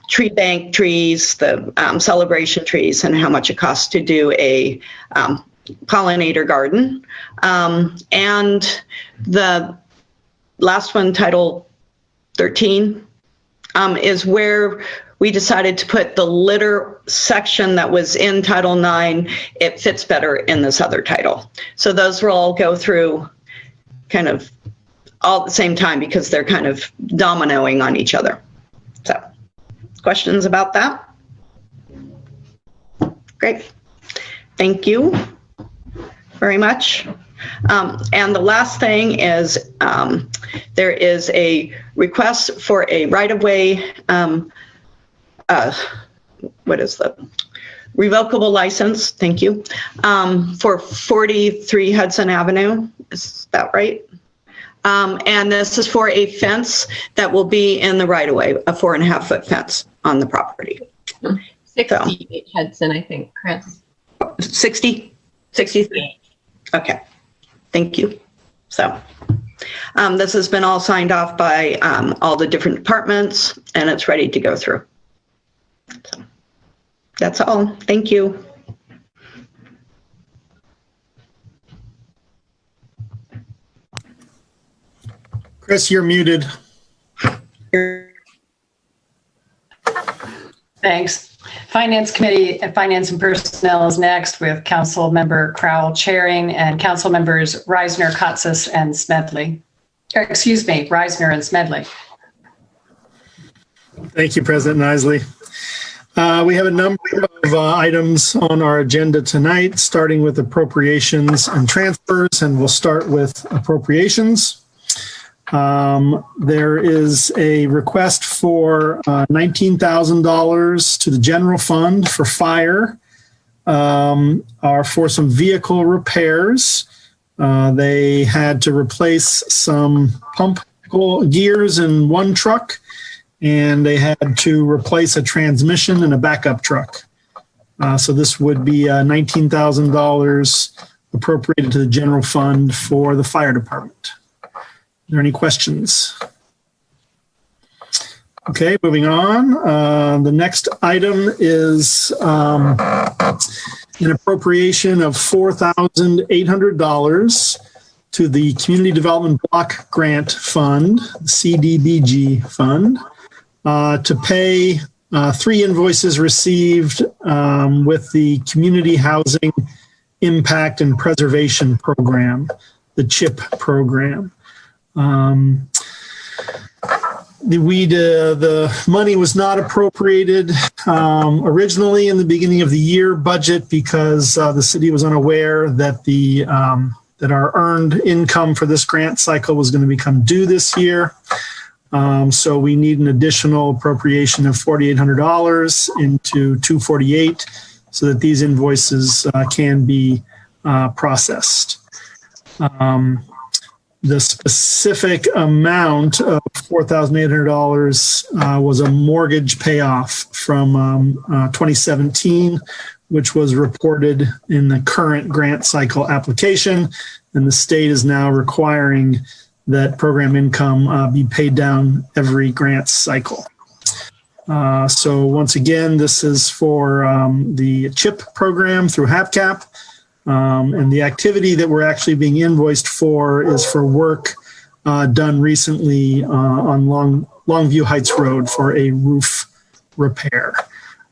tree bank trees, the celebration trees, and how much it costs to do a pollinator garden. And the last one, Title 13, is where we decided to put the litter section that was in Title IX. It fits better in this other title. So those will all go through kind of all at the same time because they're kind of dominoing on each other. So, questions about that? Great. Thank you very much. And the last thing is there is a request for a right-of-way, what is the revocable license? Thank you. For 43 Hudson Avenue. Is that right? And this is for a fence that will be in the right-of-way, a 4.5-foot fence on the property. 68 Hudson, I think, Chris. 60? 63? Okay. Thank you. So this has been all signed off by all the different departments, and it's ready to go through. So that's all. Thank you. Chris, you're muted. Thanks. Finance Committee, Finance and Personnel is next with Council Member Crowell chairing and Council Members Reisner, Katsas, and Smedley. Excuse me, Reisner and Smedley. Thank you, President Nisley. We have a number of items on our agenda tonight, starting with appropriations and transfers, and we'll start with appropriations. There is a request for $19,000 to the general fund for fire, or for some vehicle repairs. They had to replace some pump gears in one truck, and they had to replace a transmission in a backup truck. So this would be $19,000 appropriated to the general fund for the fire department. Are there any questions? Okay, moving on. The next item is an appropriation of $4,800 to the Community Development Block Grant Fund, CDBG Fund, to pay 3 invoices received with the Community Housing Impact and Preservation Program, the CHIP program. The money was not appropriated originally in the beginning of the year budget because the city was unaware that that our earned income for this grant cycle was going to become due this year. So we need an additional appropriation of $4,800 into 248 so that these invoices can be processed. The specific amount of $4,800 was a mortgage payoff from 2017, which was reported in the current grant cycle application, and the state is now requiring that program income be paid down every grant cycle. So once again, this is for the CHIP program through HAPCAP. And the activity that we're actually being invoiced for is for work done recently on Longview Heights Road for a roof repair.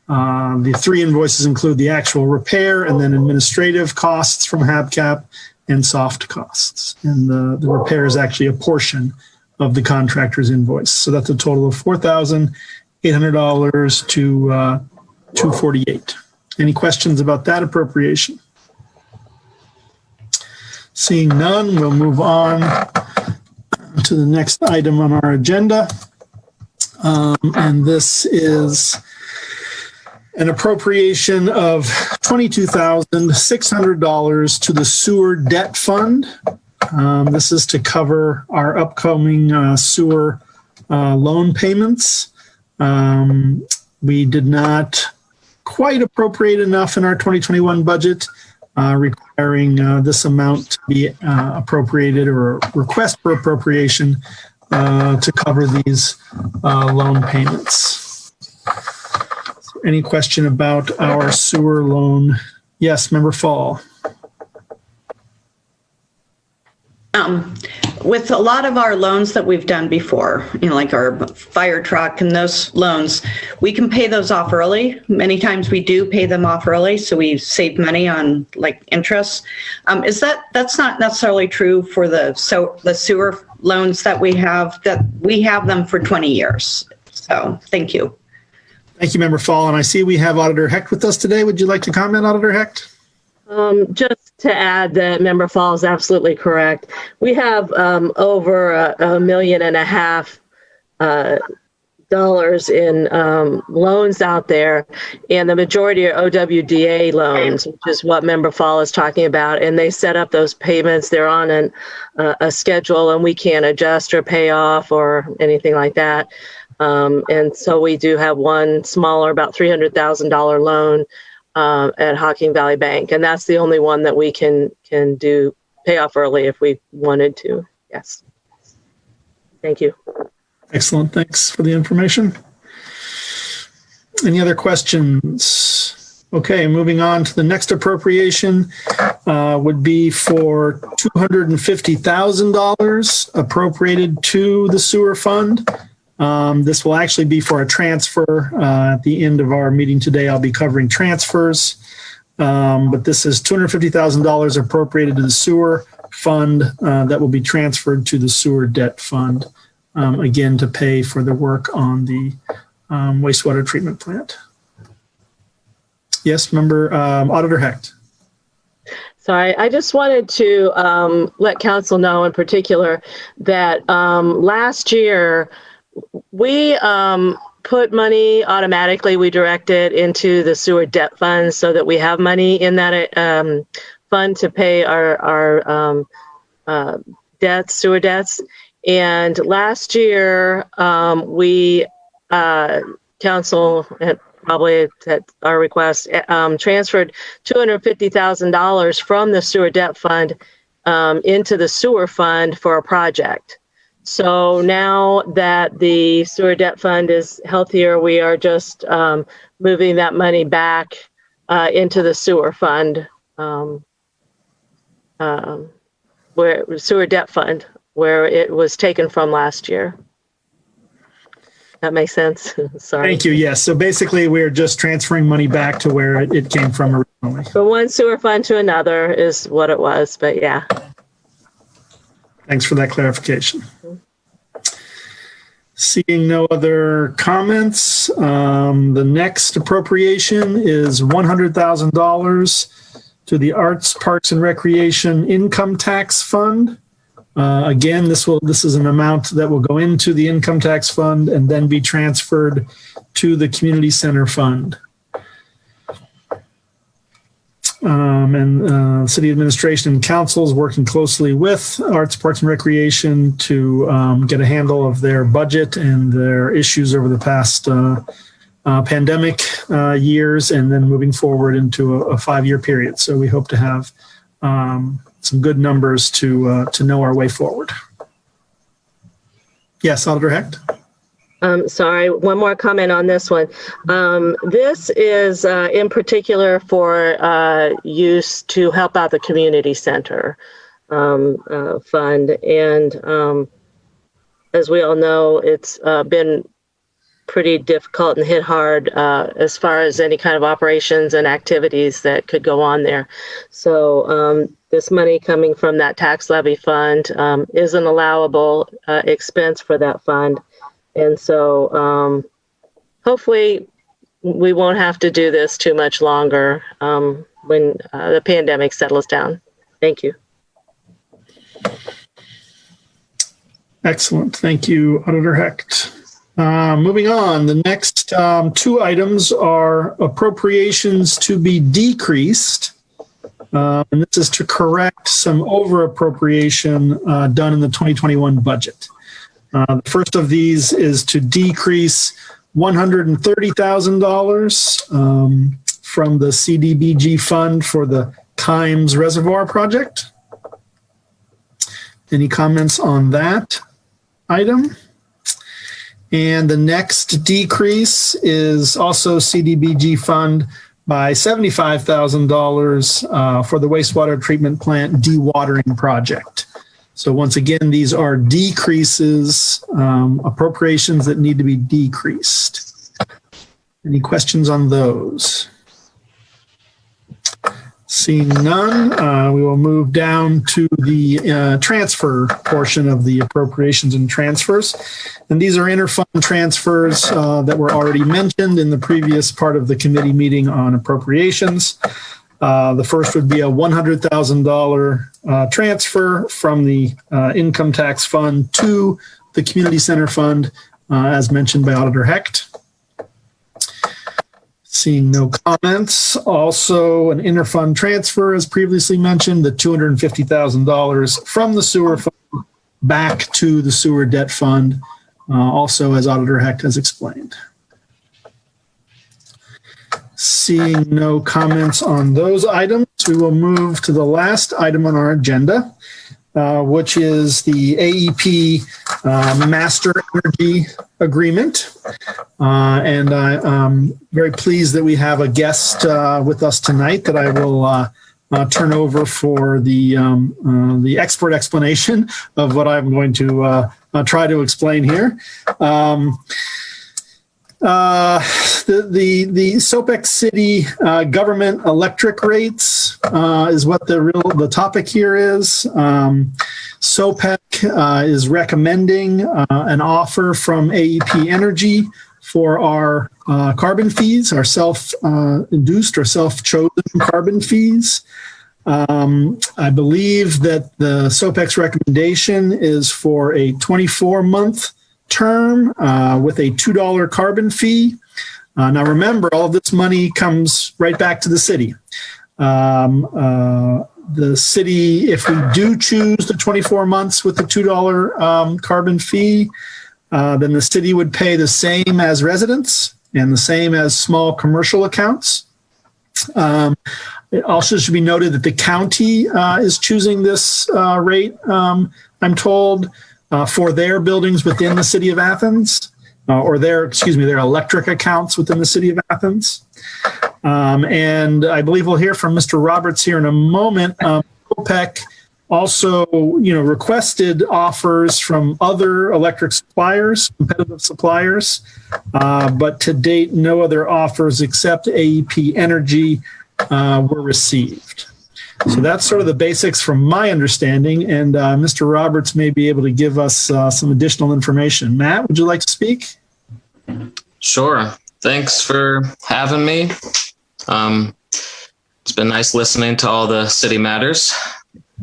The 3 invoices include the actual repair and then administrative costs from HAPCAP and soft costs. And the repair is actually a portion of the contractor's invoice. So that's a total of $4,800 to 248. Any questions about that appropriation? Seeing none, we'll move on to the next item on our agenda. And this is an appropriation of $22,600 to the sewer debt fund. This is to cover our upcoming sewer loan payments. We did not quite appropriate enough in our 2021 budget, requiring this amount to be appropriated or request for appropriation to cover these loan payments. Any question about our sewer loan? Yes, Member Fall. With a lot of our loans that we've done before, like our fire truck and those loans, we can pay those off early. Many times we do pay them off early, so we save money on interest. That's not necessarily true for the sewer loans that we have them for 20 years. So thank you. Thank you, Member Fall. And I see we have Auditor Hecht with us today. Would you like to comment, Auditor Hecht? Just to add that Member Fall is absolutely correct. We have over $1.5 million in loans out there, and the majority are OWDA loans, which is what Member Fall is talking about. And they set up those payments. They're on a schedule, and we can't adjust or pay off or anything like that. And so we do have one smaller, about $300,000 loan at Hocking Valley Bank, and that's the only one that we can do pay off early if we wanted to. Yes. Thank you. Excellent. Thanks for the information. Any other questions? Okay, moving on to the next appropriation would be for $250,000 appropriated to the sewer fund. This will actually be for a transfer. At the end of our meeting today, I'll be covering transfers. But this is $250,000 appropriated to the sewer fund that will be transferred to the sewer debt fund, again, to pay for the work on the wastewater treatment plant. Yes, Member Auditor Hecht. Sorry, I just wanted to let council know in particular that last year we put money automatically, we direct it into the sewer debt fund so that we have money in that fund to pay our debts, sewer debts. And last year we, council had probably at our request, transferred $250,000 from the sewer debt fund into the sewer fund for a project. So now that the sewer debt fund is healthier, we are just moving that money back into the sewer fund, where sewer debt fund, where it was taken from last year. That makes sense. Sorry. Thank you. Yes. So basically, we're just transferring money back to where it came from originally. From one sewer fund to another is what it was, but yeah. Thanks for that clarification. Seeing no other comments, the next appropriation is $100,000 to the Arts, Parks, and Recreation Income Tax Fund. Again, this is an amount that will go into the income tax fund and then be transferred to the community center fund. And city administration and council is working closely with Arts, Parks, and Recreation to get a handle of their budget and their issues over the past pandemic years, and then moving forward into a 5-year period. So we hope to have some good numbers to know our way forward. Yes, Auditor Hecht. Sorry, one more comment on this one. This is in particular for use to help out the community center fund. And as we all know, it's been pretty difficult and hit hard as far as any kind of operations and activities that could go on there. So this money coming from that tax levy fund is an allowable expense for that fund. And so hopefully we won't have to do this too much longer when the pandemic settles down. Thank you. Excellent. Thank you, Auditor Hecht. Moving on, the next 2 items are appropriations to be decreased. And this is to correct some over appropriation done in the 2021 budget. The first of these is to decrease $130,000 from the CDBG fund for the Kimes Reservoir project. Any comments on that item? And the next decrease is also CDBG fund by $75,000 for the wastewater treatment plant dewatering project. So once again, these are decreases, appropriations that need to be decreased. Any questions on those? Seeing none, we will move down to the transfer portion of the appropriations and transfers. And these are interfund transfers that were already mentioned in the previous part of the committee meeting on appropriations. The first would be a $100,000 transfer from the income tax fund to the community center fund, as mentioned by Auditor Hecht. Seeing no comments, also an interfund transfer, as previously mentioned, the $250,000 from the sewer fund back to the sewer debt fund, also as Auditor Hecht has explained. Seeing no comments on those items, we will move to the last item on our agenda, which is the AEP Master Energy Agreement. And I'm very pleased that we have a guest with us tonight that I will turn over for the expert explanation of what I'm going to try to explain here. The Sopex City government electric rates is what the topic here is. SOPEC is recommending an offer from AEP Energy for our carbon fees, our self-induced or self-chosen carbon fees. I believe that the SOPEC's recommendation is for a 24-month term with a $2 carbon fee. Now remember, all of this money comes right back to the city. The city, if we do choose the 24 months with the $2 carbon fee, then the city would pay the same as residents and the same as small commercial accounts. It also should be noted that the county is choosing this rate, I'm told, for their buildings within the city of Athens, or their electric accounts within the city of Athens. And I believe we'll hear from Mr. Roberts here in a moment. OPEC also, requested offers from other electric suppliers, competitive suppliers, but to date, no other offers except AEP Energy were received. So that's sort of the basics from my understanding, and Mr. Roberts may be able to give us some additional information. Matt, would you like to speak? Sure. Thanks for having me. It's been nice listening to all the city matters.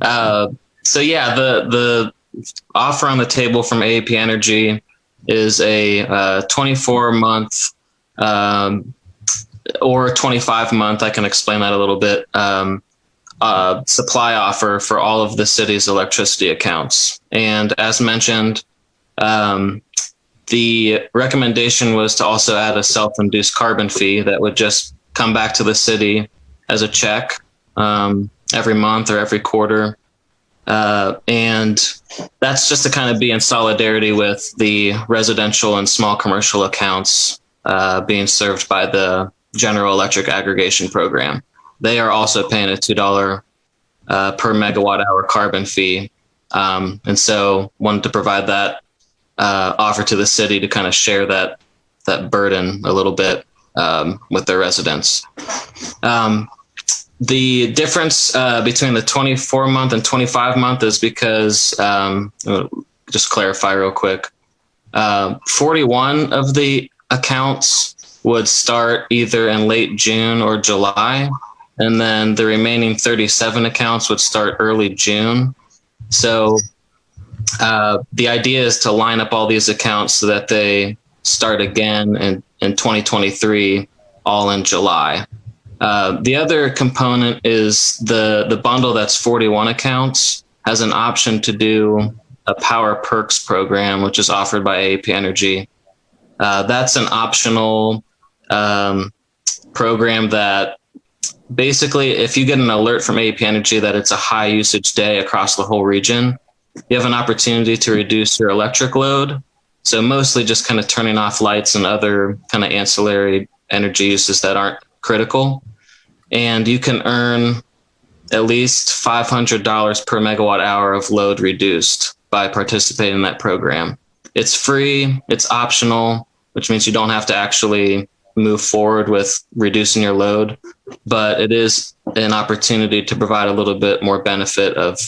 So yeah, the offer on the table from AEP Energy is a 24-month or 25-month, I can explain that a little bit, supply offer for all of the city's electricity accounts. And as mentioned, the recommendation was to also add a self-induced carbon fee that would just come back to the city as a check every month or every quarter. And that's just to kind of be in solidarity with the residential and small commercial accounts being served by the General Electric Aggregation Program. They are also paying a $2 per megawatt hour carbon fee. And so wanted to provide that offer to the city to kind of share that burden a little bit with their residents. The difference between the 24-month and 25-month is because, just clarify real quick, 41 of the accounts would start either in late June or July, and then the remaining 37 accounts would start early June. So the idea is to line up all these accounts so that they start again in 2023, all in July. The other component is the bundle that's 41 accounts has an option to do a Power Perks program, which is offered by AEP Energy. That's an optional program that basically, if you get an alert from AEP Energy that it's a high usage day across the whole region, you have an opportunity to reduce your electric load. So mostly just kind of turning off lights and other kind of ancillary energy uses that aren't critical. And you can earn at least $500 per megawatt hour of load reduced by participating in that program. It's free, it's optional, which means you don't have to actually move forward with reducing your load, but it is an opportunity to provide a little bit more benefit of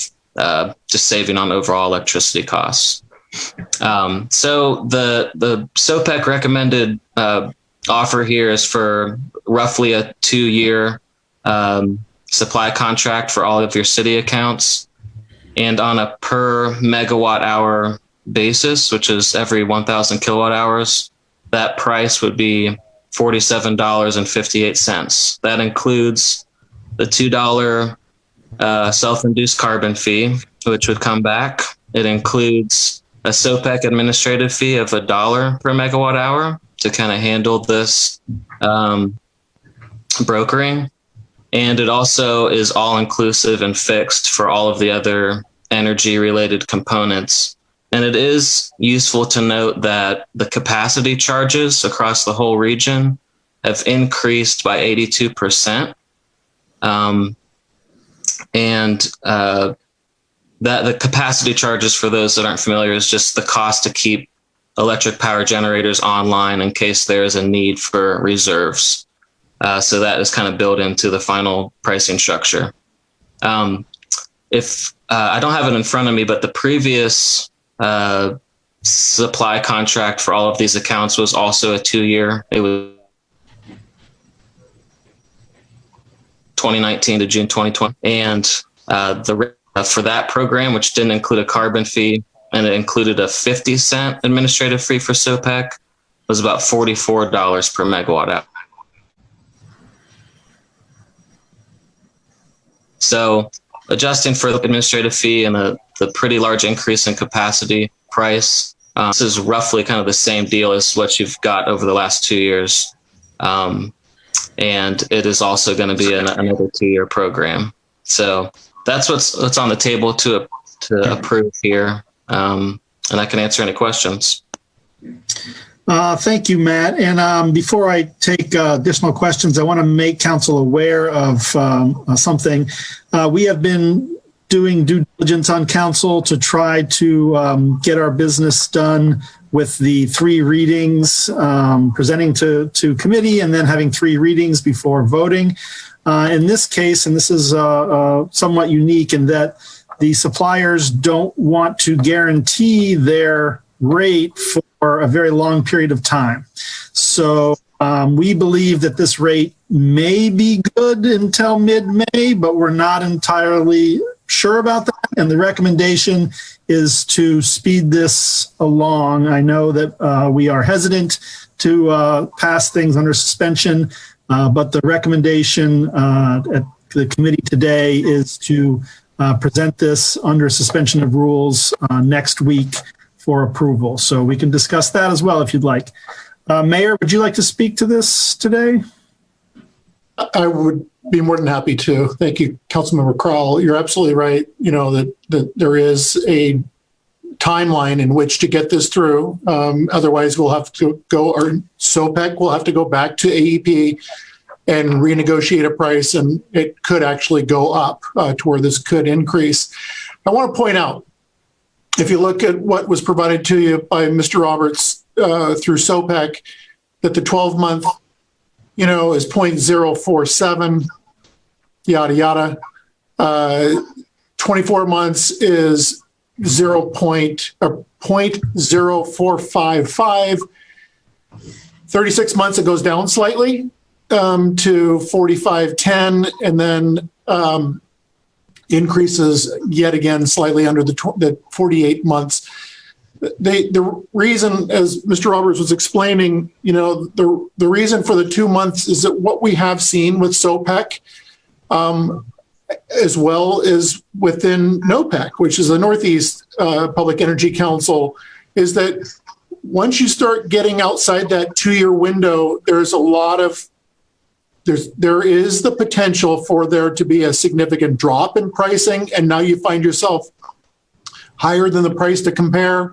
just saving on overall electricity costs. So the SOPEC recommended offer here is for roughly a 2-year supply contract for all of your city accounts. And on a per megawatt hour basis, which is every 1,000 kilowatt hours, that price would be $47.58. That includes the $2 self-induced carbon fee, which would come back. It includes a SOPEC administrative fee of $1 per megawatt hour to kind of handle this brokering. And it also is all inclusive and fixed for all of the other energy related components. And it is useful to note that the capacity charges across the whole region have increased by 82%. That the capacity charges, for those that aren't familiar, is just the cost to keep electric power generators online in case there is a need for reserves. So that is kind of built into the final pricing structure. If I don't have it in front of me, but the previous supply contract for all of these accounts was also a 2-year. It was 2019 to June 2020. And for that program, which didn't include a carbon fee, and it included a 50-cent administrative fee for SOPEC, was about $44 per megawatt hour. So adjusting for the administrative fee and the pretty large increase in capacity price, this is roughly kind of the same deal as what you've got over the last 2 years. And it is also going to be another 2-year program. So that's what's on the table to approve here. And I can answer any questions. Thank you, Matt. And before I take additional questions, I want to make council aware of something. We have been doing due diligence on council to try to get our business done with the 3 readings, presenting to committee and then having 3 readings before voting. In this case, and this is somewhat unique in that the suppliers don't want to guarantee their rate for a very long period of time. So we believe that this rate may be good until mid-May, but we're not entirely sure about that. And the recommendation is to speed this along. I know that we are hesitant to pass things under suspension, but the recommendation at the committee today is to present this under suspension of rules next week for approval. So we can discuss that as well if you'd like. Mayor, would you like to speak to this today? I would be more than happy to. Thank you, Councilmember Crowell. You're absolutely right. You know, that there is a timeline in which to get this through. Otherwise, we'll have to go, or SOPEC will have to go back to AEP and renegotiate a price, and it could actually go up to where this could increase. I want to point out, if you look at what was provided to you by Mr. Roberts through SOPEC, that the 12-month, is 0.047, yada, yada. 24 months is 0.0455. 36 months, it goes down slightly to 45.10, and then increases yet again slightly under the 48 months. The reason, as Mr. Roberts was explaining, the reason for the 2 months is that what we have seen with SOPEC, as well as within NOPEC, which is the Northeast Public Energy Council, is that once you start getting outside that 2-year window, there is the potential for there to be a significant drop in pricing, and now you find yourself higher than the price to compare.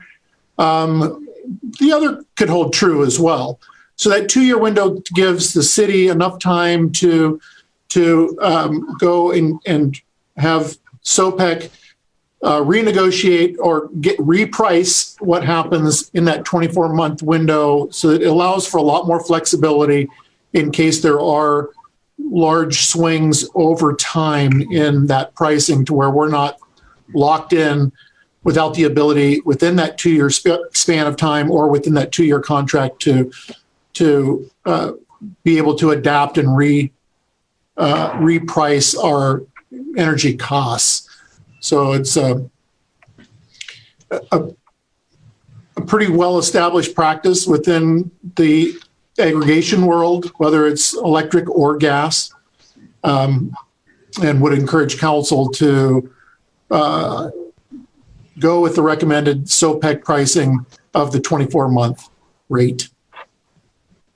The other could hold true as well. So that 2-year window gives the city enough time to go and have SOPEC renegotiate or reprice what happens in that 24-month window, so that it allows for a lot more flexibility in case there are large swings over time in that pricing, to where we're not locked in without the ability within that 2-year span of time, or within that 2-year contract, to be able to adapt and reprice our energy costs. So it's a pretty well-established practice within the aggregation world, whether it's electric or gas, and would encourage council to go with the recommended SOPEC pricing of the 24-month rate.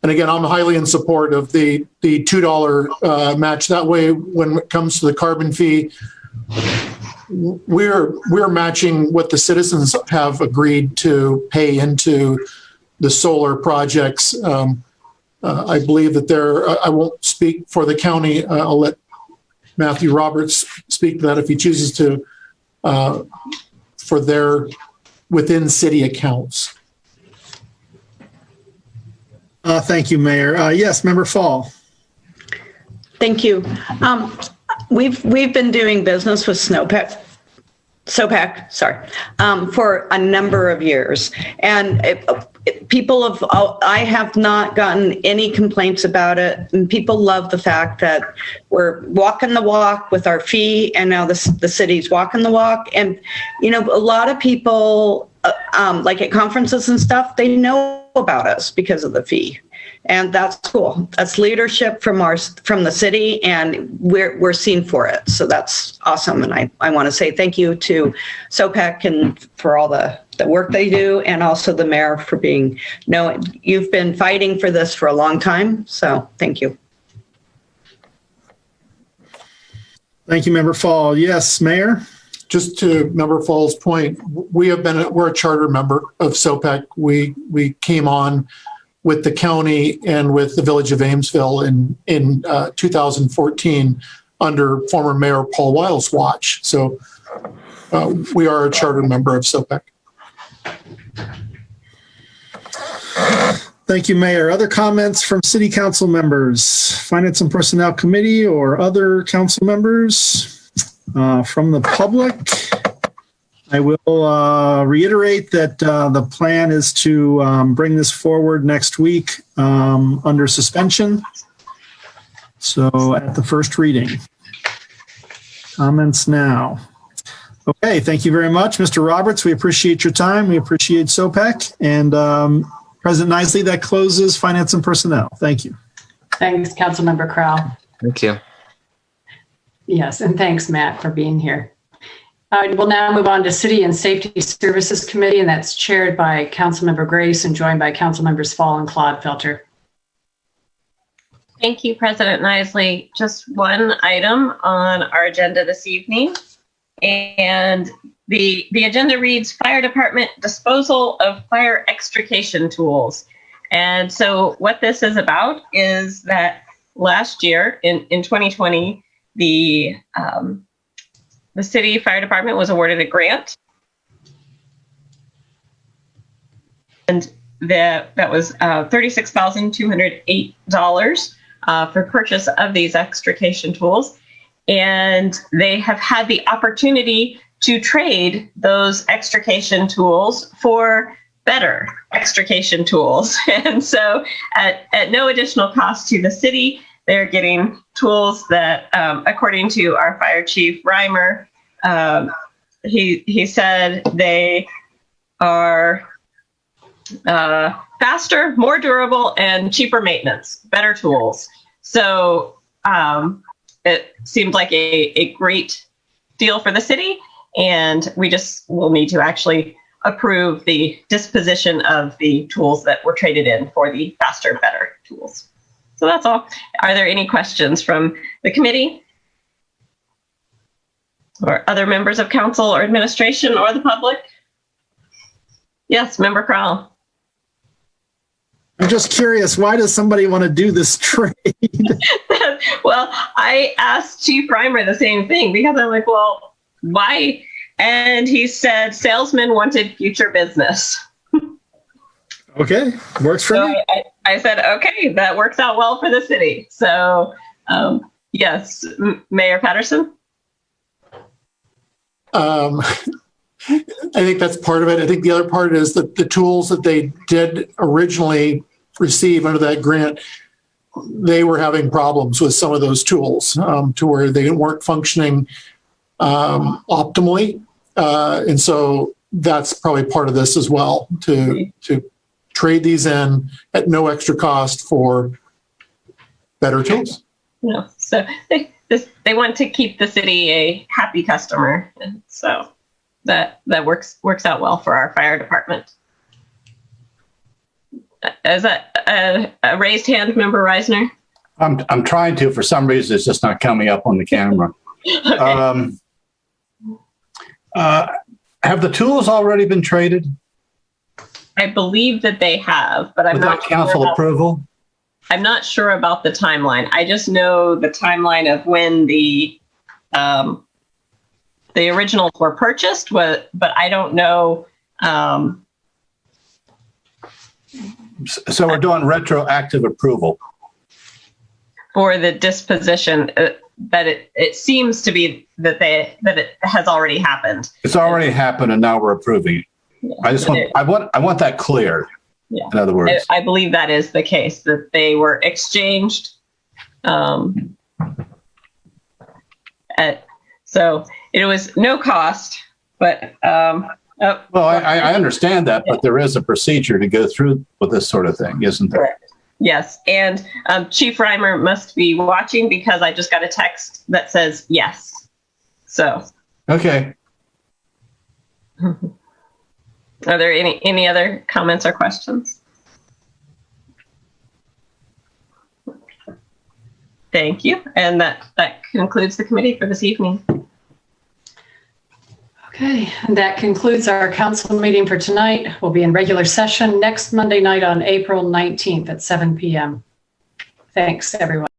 And again, I'm highly in support of the $2 match. That way, when it comes to the carbon fee, we're matching what the citizens have agreed to pay into the solar projects. I believe that I won't speak for the county. I'll let Matthew Roberts speak to that if he chooses to, for their within city accounts. Thank you, Mayor. Yes, Member Fall. Thank you. We've been doing business with SNOPEC SOPAC, sorry, for a number of years. And I have not gotten any complaints about it. And people love the fact that we're walking the walk with our fee, and now the city's walking the walk. And, a lot of people, like at conferences and stuff, they know about us because of the fee. And that's cool. That's leadership from the city, and we're seen for it. So that's awesome. And I want to say thank you to SOPAC and for all the work they do, and also the mayor for you've been fighting for this for a long time. So thank you. Thank you, Member Fall. Yes, Mayor. Just to Member Fall's point, we're a charter member of SOPAC. We came on with the county and with the village of Amesville in 2014 under former Mayor Paul Weil's watch. So we are a charter member of SOPAC. Thank you, Mayor. Other comments from City Council members, Finance and Personnel Committee, or other council members from the public? I will reiterate that the plan is to bring this forward next week under suspension. So at the first reading. Comments now. Okay, thank you very much, Mr. Roberts. We appreciate your time. We appreciate SOPAC. And President Nisley, that closes Finance and Personnel. Thank you. Thanks, Councilmember Crowell. Thank you. Yes, and thanks, Matt, for being here. We'll now move on to City and Safety Services Committee, and that's chaired by Councilmember Grace and joined by Councilmembers Fall and Clodfelter. Thank you, President Nisley. Just one item on our agenda this evening, and the agenda reads Fire Department Disposal of Fire Extrication Tools. And so what this is about is that last year in 2020, the city fire department was awarded a grant, and that was $36,208 for purchase of these extrication tools. And they have had the opportunity to trade those extrication tools for better extrication tools. And so at no additional cost to the city, they're getting tools that, according to our fire chief, Reimer, he said they are faster, more durable, and cheaper maintenance, better tools. So it seemed like a great deal for the city, and we just will need to actually approve the disposition of the tools that were traded in for the faster, better tools. So that's all. Are there any questions from the committee or other members of council or administration or the public? Yes, Member Crowell. I'm just curious, why does somebody want to do this trade? Well, I asked Chief Reimer the same thing because I'm like, well, why? And he said salesmen wanted future business. Okay, works for me. I said, okay, that works out well for the city. So, yes, Mayor Patterson? I think that's part of it. I think the other part is that the tools that they did originally receive under that grant, they were having problems with some of those tools to where they weren't functioning optimally. And so that's probably part of this as well, to trade these in at no extra cost for better tools. Yeah, so they want to keep the city a happy customer. And so that works out well for our fire department. Is that a raised hand, Member Reisner? I'm trying to. For some reason, it's just not coming up on the camera. Okay. Have the tools already been traded? I believe that they have, but I'm not sure. Without council approval? I'm not sure about the timeline. I just know the timeline of when the originals were purchased, but I don't know. So we're doing retroactive approval for the disposition. it seems to be that it has already happened. It's already happened, and now we're approving it. Yeah. I want that clear. Yeah. In other words, I believe that is the case, that they were exchanged. So it was no cost, but well, I understand that, but there is a procedure to go through with this sort of thing, isn't there? Correct. Yes, and Chief Reimer must be watching because I just got a text that says yes. So. Okay. Are there any other comments or questions? Thank you, and that concludes the committee for this evening. Okay, and that concludes our council meeting for tonight. We'll be in regular session next Monday night on April 19th at 7 p.m. Thanks, everyone.